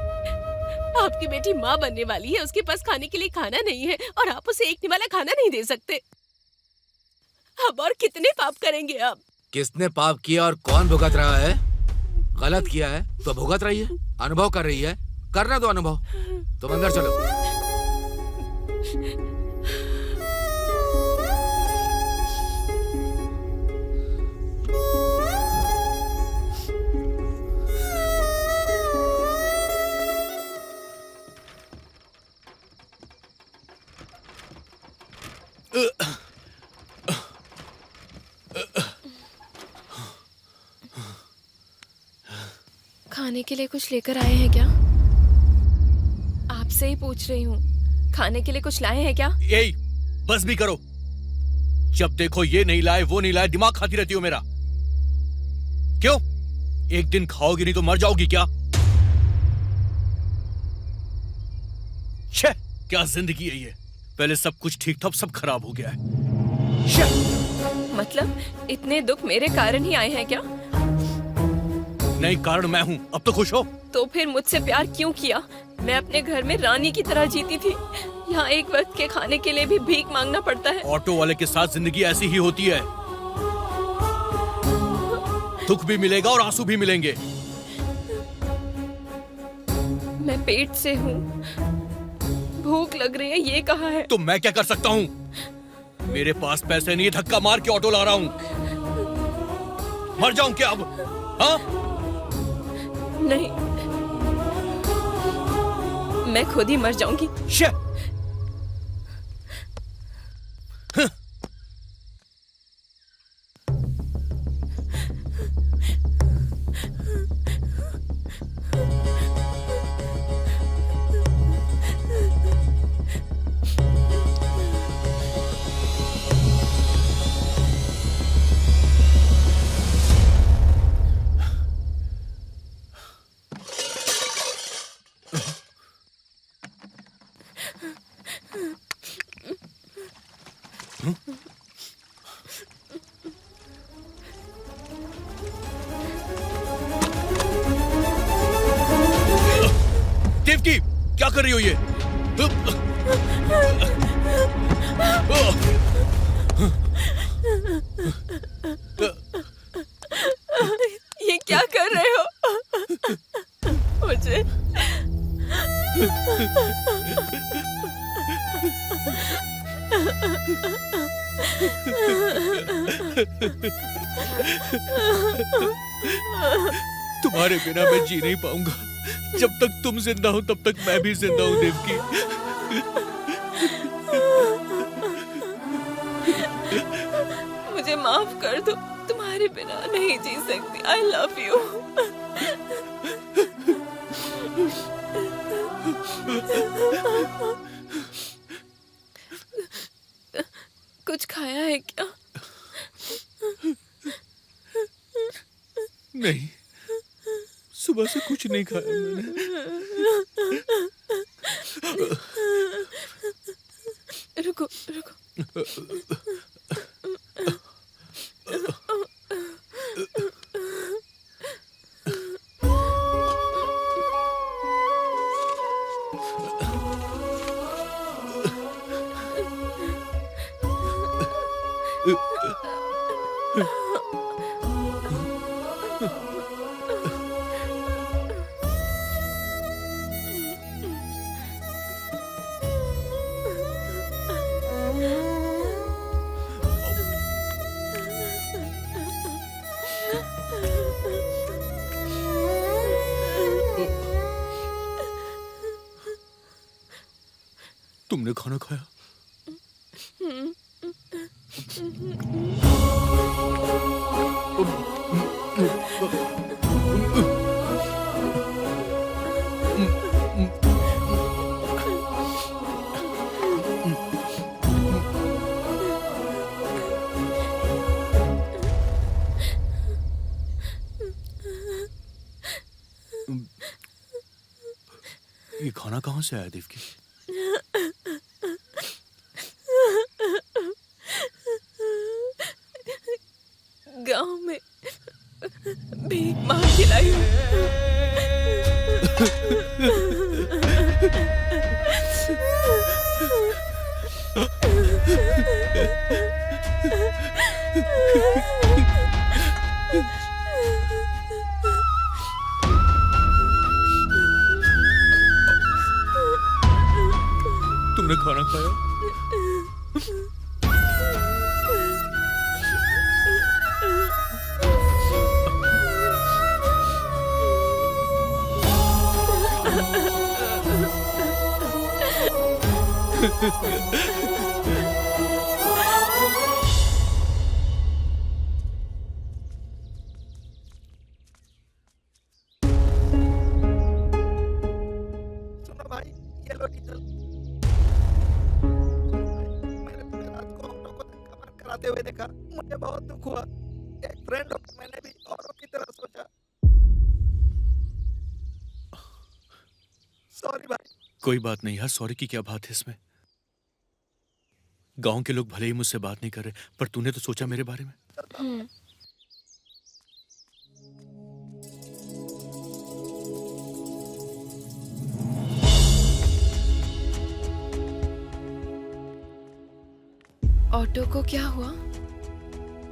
आपकी बेटी माँ बनने वाली है, उसके पास खाने के लिए खाना नहीं है और आप उसे एक निवाला खाना नहीं दे सकते। अब और कितने पाप करेंगे आप? किसने पाप किया और कौन भुगत रहा है? गलत किया है तो भुगत रही है, अनुभव कर रही है, करना दो अनुभव। तुम अंदर चलो। खाने के लिए कुछ लेकर आए हैं क्या? आपसे ही पूछ रही हूँ, खाने के लिए कुछ लाए हैं क्या? यही बस भी करो। जब देखो ये नहीं लाए वो नहीं लाए, दिमाग खाती रहती हो मेरा। क्यों? एक दिन खाओगी नहीं तो मर जाओगी क्या? छे, क्या जिंदगी है ये। पहले सब कुछ ठीक था, अब सब खराब हो गया है। छे। मतलब इतने दुख मेरे कारण ही आए हैं क्या? नहीं, कारण मैं हूँ। अब तो खुश हो? तो फिर मुझसे प्यार क्यों किया? मैं अपने घर में रानी की तरह जीती थी। यहाँ एक वक्त के खाने के लिए भी भीख मांगना पड़ता है। ऑटो वाले के साथ जिंदगी ऐसी ही होती है। दुख भी मिलेगा और आंसू भी मिलेंगे। मैं पेट से हूँ, भूख लग रही है, ये कहा है। तो मैं क्या कर सकता हूँ? मेरे पास पैसे नहीं, धक्का मार के ऑटो ला रहा हूँ। मर जाऊं क्या अब? हाँ? नहीं, मैं खुद ही मर जाऊंगी। देवकी, क्या कर रही हो ये? ये क्या कर रहे हो? मुझे तुम्हारे बिना मैं जी नहीं पाऊंगा। जब तक तुम जिंदा हो तब तक मैं भी जिंदा हूं देवकी। मुझे माफ कर दो, तुम्हारे बिना नहीं जी सकती। I love you. कुछ खाया है क्या? नहीं, सुबह से कुछ नहीं खाया मैंने। रुको रुको। तुमने खाना खाया? ये खाना कहाँ से आया देवकी? गांव में भीख मांग के लाई हूँ। तुमने खाना खाया? सुनो भाई, ये लो डीजल। मैंने तुम्हें रात को ऑटो को धक्का मार कर आते हुए देखा। मुझे बहुत दुख हुआ। एक फ्रेंड होकर मैंने भी औरों की तरह सोचा। सॉरी भाई। कोई बात नहीं यार, सॉरी की क्या बात है इसमें? गांव के लोग भले ही मुझसे बात नहीं कर रहे, पर तूने तो सोचा मेरे बारे में। ऑटो को क्या हुआ?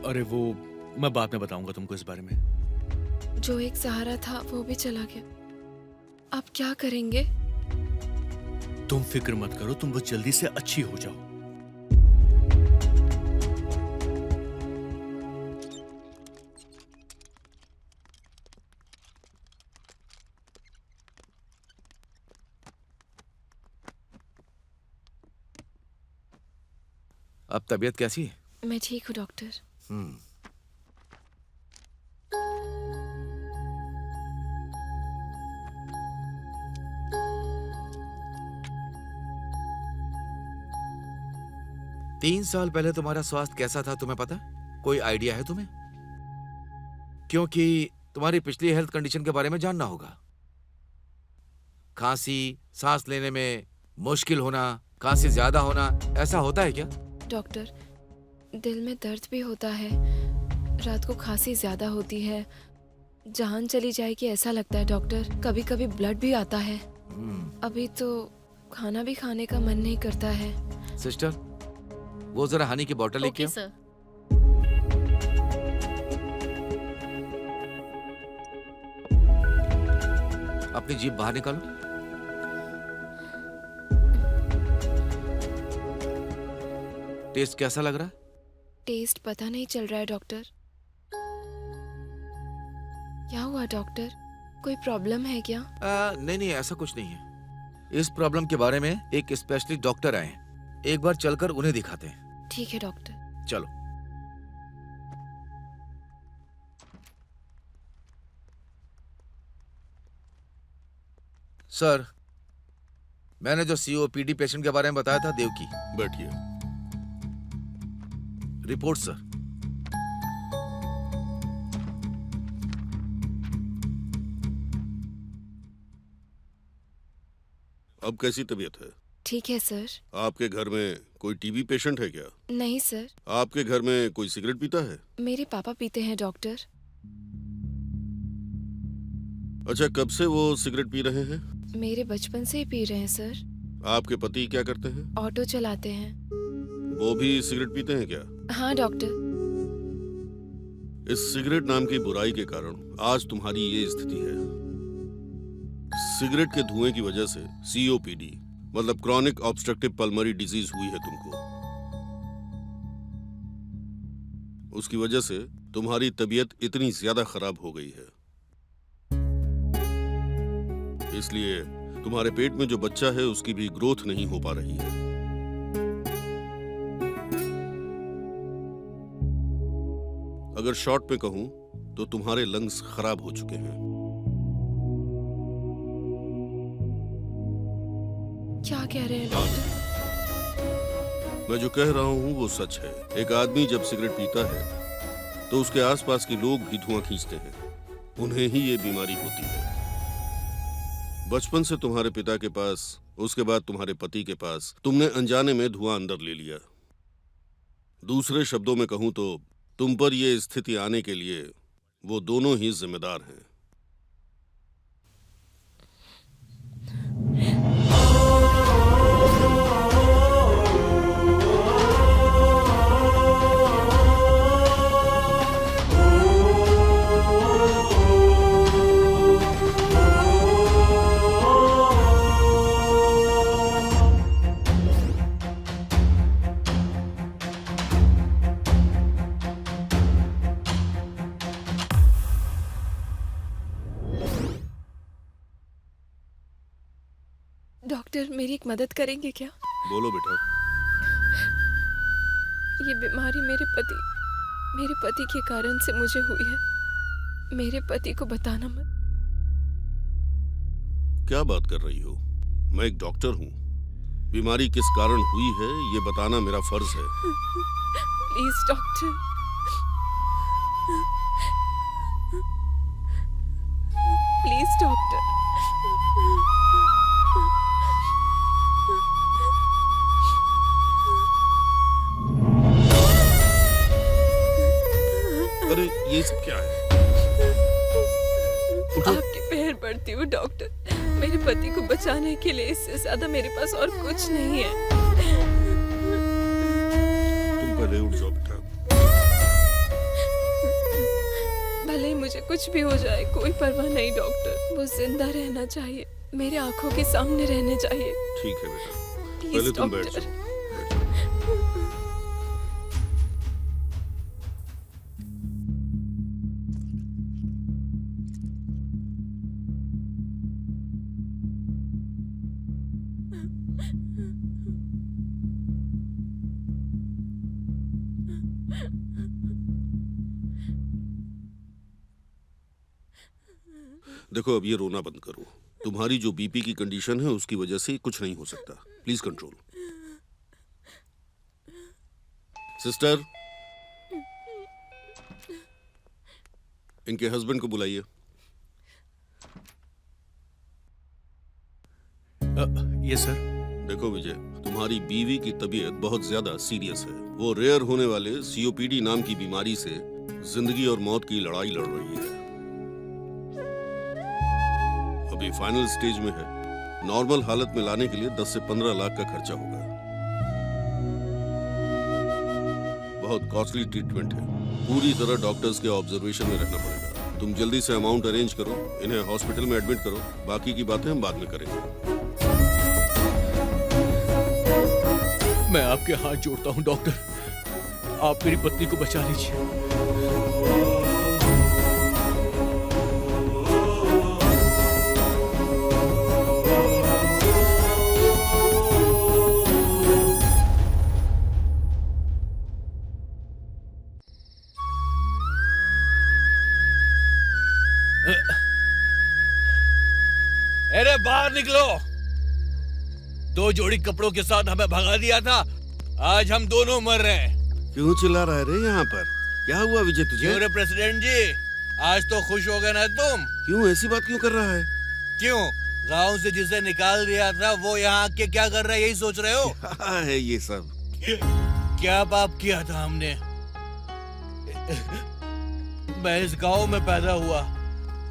अरे वो मैं बाद में बताऊंगा तुमको इस बारे में। जो एक सहारा था वो भी चला गया। अब क्या करेंगे? तुम फिक्र मत करो, तुम बस जल्दी से अच्छी हो जाओ। अब तबीयत कैसी है? मैं ठीक हूँ डॉक्टर। हम्म। तीन साल पहले तुम्हारा स्वास्थ्य कैसा था तुम्हें पता है? कोई आइडिया है तुम्हें? क्योंकि तुम्हारी पिछली हेल्थ कंडीशन के बारे में जानना होगा। खांसी, सांस लेने में मुश्किल होना, खांसी ज्यादा होना, ऐसा होता है क्या? डॉक्टर, दिल में दर्द भी होता है, रात को खांसी ज्यादा होती है, जान चली जाएगी ऐसा लगता है डॉक्टर। कभी कभी ब्लड भी आता है। अभी तो खाना भी खाने का मन नहीं करता है। सिस्टर, वो जरा हनी की बोतल लेके ओके आओ। सर। अपनी जीभ बाहर निकालो। टेस्ट कैसा लग रहा है? टेस्ट पता नहीं चल रहा है डॉक्टर। क्या हुआ डॉक्टर? कोई प्रॉब्लम है क्या? नहीं नहीं, ऐसा कुछ नहीं है। इस प्रॉब्लम के बारे में एक स्पेशलिस्ट डॉक्टर आए हैं, एक बार चलकर उन्हें दिखाते हैं। ठीक है डॉक्टर। चलो। सर, मैंने जो सीओपीडी पेशेंट के बारे में बताया था, देवकी। बैठिए। Report sir. अब कैसी तबीयत है? ठीक है सर। आपके घर में कोई टीबी पेशेंट है क्या? नहीं सर। आपके घर में कोई सिगरेट पीता है? मेरे पापा पीते हैं डॉक्टर। अच्छा, कब से वो सिगरेट पी रहे हैं? मेरे बचपन से ही पी रहे हैं सर। आपके पति क्या करते हैं? ऑटो चलाते हैं। वो भी सिगरेट पीते हैं क्या? हाँ डॉक्टर। इस सिगरेट नाम की बुराई के कारण आज तुम्हारी ये स्थिति है। सिगरेट के धुएं की वजह से सीओपीडी मतलब क्रॉनिक ऑब्स्ट्रक्टिव पल्मोनरी डिजीज हुई है तुमको। उसकी वजह से तुम्हारी तबीयत इतनी ज्यादा खराब हो गई है, इसलिए तुम्हारे पेट में जो बच्चा है उसकी भी ग्रोथ नहीं हो पा रही है। अगर शॉर्ट में कहूं तो तुम्हारे लंग्स खराब हो चुके हैं। क्या कह रहे हैं डॉक्टर? मैं जो कह रहा हूं वो सच है। एक आदमी जब सिगरेट पीता है तो उसके आसपास के लोग भी धुआं खींचते हैं, उन्हें ही ये बीमारी होती है। बचपन से तुम्हारे पिता के पास, उसके बाद तुम्हारे पति के पास, तुमने अनजाने में धुआं अंदर ले लिया। दूसरे शब्दों में कहूं तो तुम पर यह स्थिति आने के लिए वो दोनों ही जिम्मेदार हैं। डॉक्टर, मेरी एक मदद करेंगे क्या? बोलो बेटा। ये बीमारी मेरे पति के कारण से मुझे हुई है। मेरे पति को बताना मत। क्या बात कर रही हो? मैं एक डॉक्टर हूं। बीमारी किस कारण हुई है ये बताना मेरा फर्ज है। Please doctor, please doctor. अरे ये सब क्या है? आपके पैर पड़ती हूँ डॉक्टर। मेरे पति को बचाने के लिए इससे ज्यादा मेरे पास और कुछ नहीं है। तुम पहले उठ जाओ बेटा। भले ही मुझे कुछ भी हो जाए, कोई परवाह नहीं डॉक्टर। वो जिंदा रहना चाहिए, मेरे आंखों के सामने रहने चाहिए। ठीक है बेटा, प्लीज पहले तुम बैठ डॉक्टर। जाओ। देखो अब ये रोना बंद करो। तुम्हारी जो बीपी की कंडीशन है उसकी वजह से कुछ नहीं हो सकता। Please control. सिस्टर, इनके हस्बैंड को बुलाइए। ये सर। देखो विजय, तुम्हारी बीवी की तबीयत बहुत ज्यादा सीरियस है। वो रेयर होने वाले सीओपीडी नाम की बीमारी से जिंदगी और मौत की लड़ाई लड़ रही है। अभी फाइनल स्टेज में है। नॉर्मल हालत में लाने के लिए 10 से 15 लाख का खर्चा होगा। बहुत कॉस्टली ट्रीटमेंट है। पूरी तरह डॉक्टर्स के ऑब्जर्वेशन में रहना पड़ेगा। तुम जल्दी से अमाउंट अरेंज करो, इन्हें हॉस्पिटल में एडमिट करो। बाकी की बातें हम बाद में करेंगे। मैं आपके हाथ जोड़ता हूँ डॉक्टर, आप मेरी पत्नी को बचा लीजिए। अरे बाहर निकलो। 2 जोड़ी कपड़ों के साथ हमें भगा दिया था, आज हम दोनों मर रहे हैं। क्यों चिल्ला रहा है रे यहाँ पर? क्या हुआ विजय तुझे? क्यों रे प्रेसिडेंट जी, आज तो खुश हो गए ना तुम? क्यों ऐसी बात क्यों कर रहा है? क्यों, गांव से जिसे निकाल दिया था वो यहाँ आके क्या कर रहा है, यही सोच रहे हो? क्या है ये सब? क्या पाप किया था हमने? मैं इस गांव में पैदा हुआ,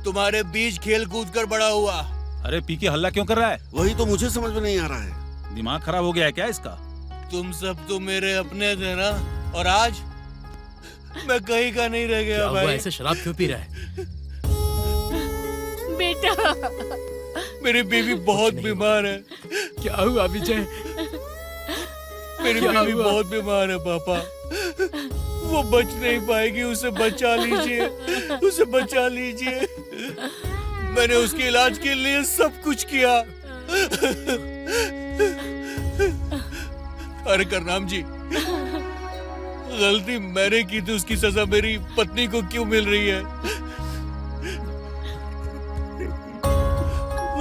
तुम्हारे बीच खेल कूद कर बड़ा हुआ। अरे पी के हल्ला क्यों कर रहा है? वही तो मुझे समझ में नहीं आ रहा है। दिमाग खराब हो गया है क्या इसका? तुम सब तो मेरे अपने थे ना, और आज मैं कहीं का नहीं रह गया भाई। ऐसे शराब क्यों पी रहा है? बेटा, मेरी बीवी बहुत बीमार है। क्या हुआ विजय? मेरी बीवी बहुत बीमार है पापा, वो बच नहीं पाएगी। उसे बचा लीजिए, उसे बचा लीजिए। मैंने उसके इलाज के लिए सब कुछ किया। अरे करनाम जी, गलती मैंने की थी, उसकी सजा मेरी पत्नी को क्यों मिल रही है?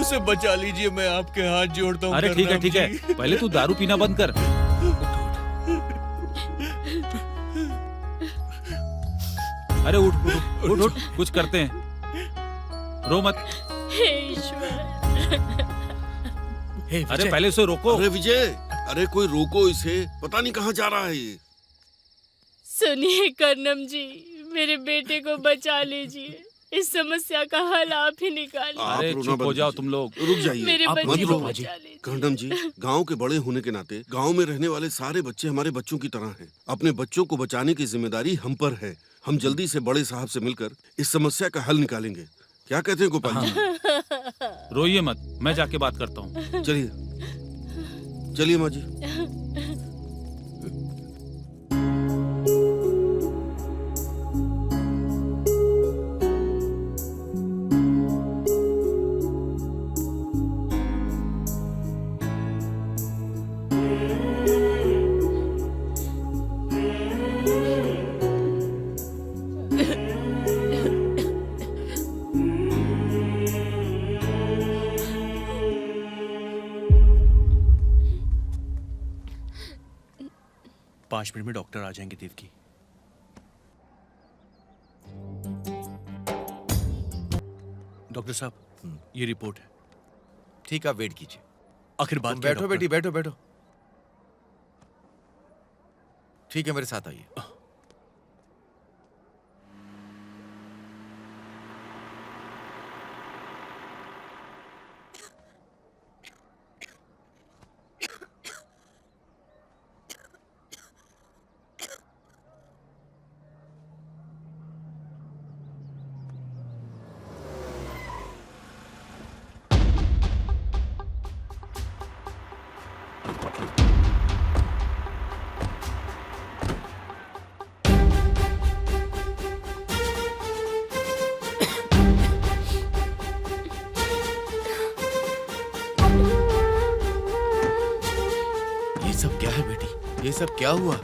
उसे बचा लीजिए, मैं आपके हाथ जोड़ता हूँ। अरे ठीक है, पहले तू दारू पीना बंद कर। अरे उठ उठ उठ, उठ, कुछ करते हैं, रो मत। हे ईश्वर। अरे पहले उसे रोको। अरे विजय, अरे कोई रोको इसे, पता नहीं कहाँ जा रहा है ये। सुनिए कर्नम जी, मेरे बेटे को बचा लीजिए। इस समस्या का हल आप ही निकालिए। अरे चुप हो जाओ तुम लोग। रुक जाइए, मेरे आप बच्चे मत को रो। बचा लीजिए। कर्नम जी, गांव के बड़े होने के नाते गांव में रहने वाले सारे बच्चे हमारे बच्चों की तरह हैं। अपने बच्चों को बचाने की जिम्मेदारी हम पर है। हम जल्दी से बड़े साहब से मिलकर इस समस्या का हल निकालेंगे। क्या कहते हैं गोपाल जी? रोइए मत, मैं जाके बात करता हूँ। चलिए चलिए माँ जी। पाँच मिनट में डॉक्टर आ जाएंगे देवकी। डॉक्टर साहब, ये रिपोर्ट है। ठीक है, वेट कीजिए। आखिर बात तुम क्या है, बैठो डॉक्टर? बेटी, बैठो बैठो। ठीक है, मेरे साथ आइए। सब क्या हुआ?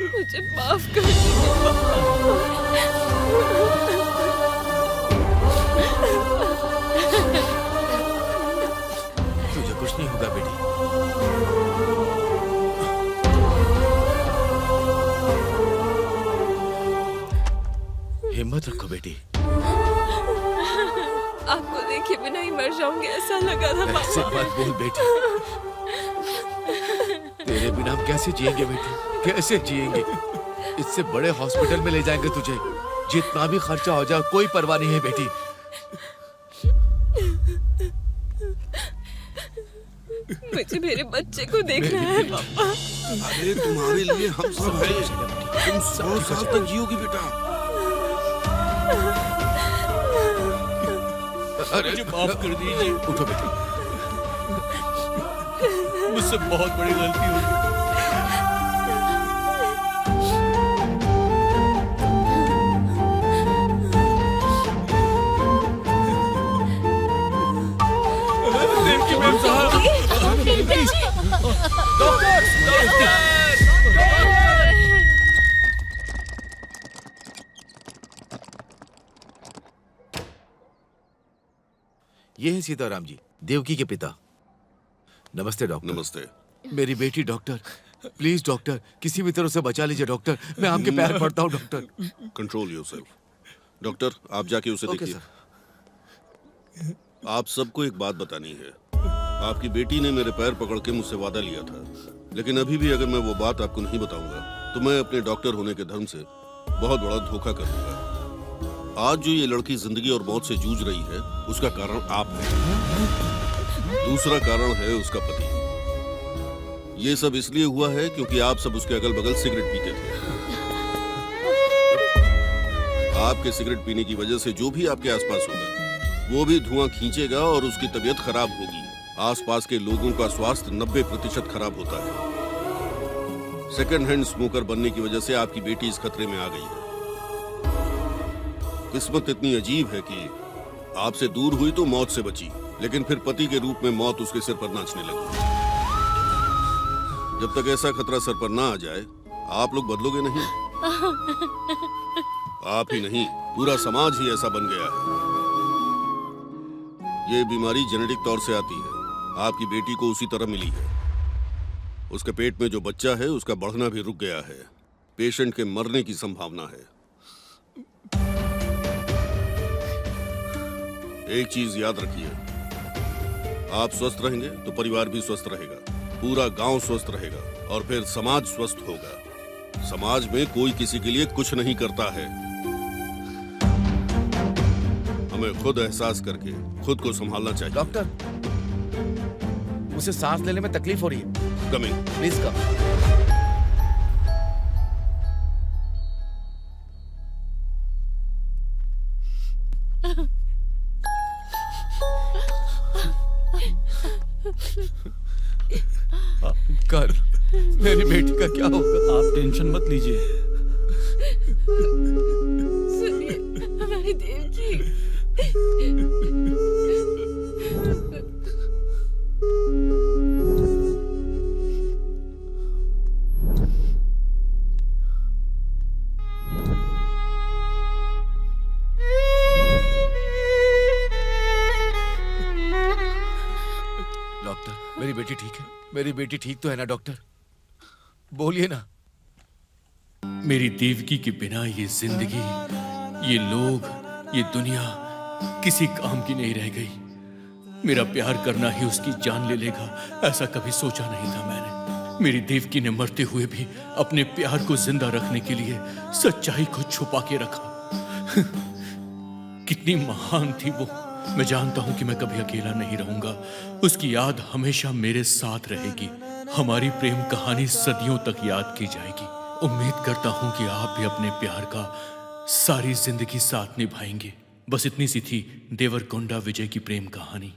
मुझे माफ कर दीजिए तुझे कुछ नहीं होगा बेटी। हिम्मत रखो बेटी। आपको देखे बिना ही मर जाऊंगी ऐसा लगा था ऐसे पापा। मत बोल बेटी। तेरे बिना हम कैसे जिएंगे बेटी, कैसे जिएंगे? इससे बड़े हॉस्पिटल में ले जाएंगे तुझे, जितना भी खर्चा हो जाए कोई परवाह नहीं है बेटी। मुझे मेरे बच्चे को देखना है पापा। अरे तुम्हारे लिए हम सब हैं। तुम 100 साल तक जियोगी बेटा। अरे मुझे माफ कर दीजिए, उठो बेटी। मुझसे बहुत बड़ी गलती हो गई। देखिए मेम साहब, ये है सीताराम जी, देवकी के पिता। नमस्ते डॉक्टर। नमस्ते। मेरी बेटी डॉक्टर, प्लीज डॉक्टर, किसी भी तरह से बचा लीजिए डॉक्टर, मैं आपके पैर पड़ता हूँ डॉक्टर। Control yourself. डॉक्टर, आप जाके उसे ओके देखिए। सर। आप सबको एक बात बतानी है। आपकी बेटी ने मेरे पैर पकड़ के मुझसे वादा लिया था, लेकिन अभी भी अगर मैं वो बात आपको नहीं बताऊंगा तो मैं अपने डॉक्टर होने के धर्म से बहुत बड़ा धोखा कर दूंगा। आज जो ये लड़की जिंदगी और मौत से जूझ रही है, उसका कारण आप हैं। दूसरा कारण है उसका पति। ये सब इसलिए हुआ है क्योंकि आप सब उसके अगल बगल सिगरेट पीते थे। आपके सिगरेट पीने की वजह से जो भी आपके आसपास होगा वो भी धुआं खींचेगा और उसकी तबीयत खराब होगी। आसपास के लोगों का स्वास्थ्य 90% खराब होता है। सेकंड हैंड स्मोकर बनने की वजह से आपकी बेटी इस खतरे में आ गई है। किस्मत इतनी अजीब है कि आपसे दूर हुई तो मौत से बची, लेकिन फिर पति के रूप में मौत उसके सिर पर नाचने लगी। जब तक ऐसा खतरा सर पर ना आ जाए, आप लोग बदलोगे नहीं। आप ही नहीं, पूरा समाज ही ऐसा बन गया है। ये बीमारी जेनेटिक तौर से आती है। आपकी बेटी को उसी तरह मिली है। उसके पेट में जो बच्चा है उसका बढ़ना भी रुक गया है। पेशेंट के मरने की संभावना है। एक चीज याद रखिए, आप स्वस्थ रहेंगे तो परिवार भी स्वस्थ रहेगा, पूरा गांव स्वस्थ रहेगा और फिर समाज स्वस्थ होगा। समाज में कोई किसी के लिए कुछ नहीं करता है। हमें खुद एहसास करके खुद को संभालना चाहिए। डॉक्टर, उसे सांस लेने में तकलीफ हो रही है। कमिंग। Please come. कर, मेरी बेटी का क्या होगा? आप टेंशन मत लीजिए। सुनिए हमारी देवकी। डॉक्टर, मेरी बेटी ठीक है? मेरी बेटी ठीक तो है ना डॉक्टर? बोलिए ना। मेरी देवकी के बिना ये जिंदगी, ये लोग, ये दुनिया किसी काम की नहीं रह गई। मेरा प्यार करना ही उसकी जान ले लेगा, ऐसा कभी सोचा नहीं था मैंने। मेरी देवकी ने मरते हुए भी अपने प्यार को जिंदा रखने के लिए सच्चाई को छुपा के रखा। कितनी महान थी वो। मैं जानता हूं कि मैं कभी अकेला नहीं रहूंगा। उसकी याद हमेशा मेरे साथ रहेगी। हमारी प्रेम कहानी सदियों तक याद की जाएगी। उम्मीद करता हूं कि आप भी अपने प्यार का सारी जिंदगी साथ निभाएंगे। बस इतनी सी थी देवरकोंडा विजय की प्रेम कहानी।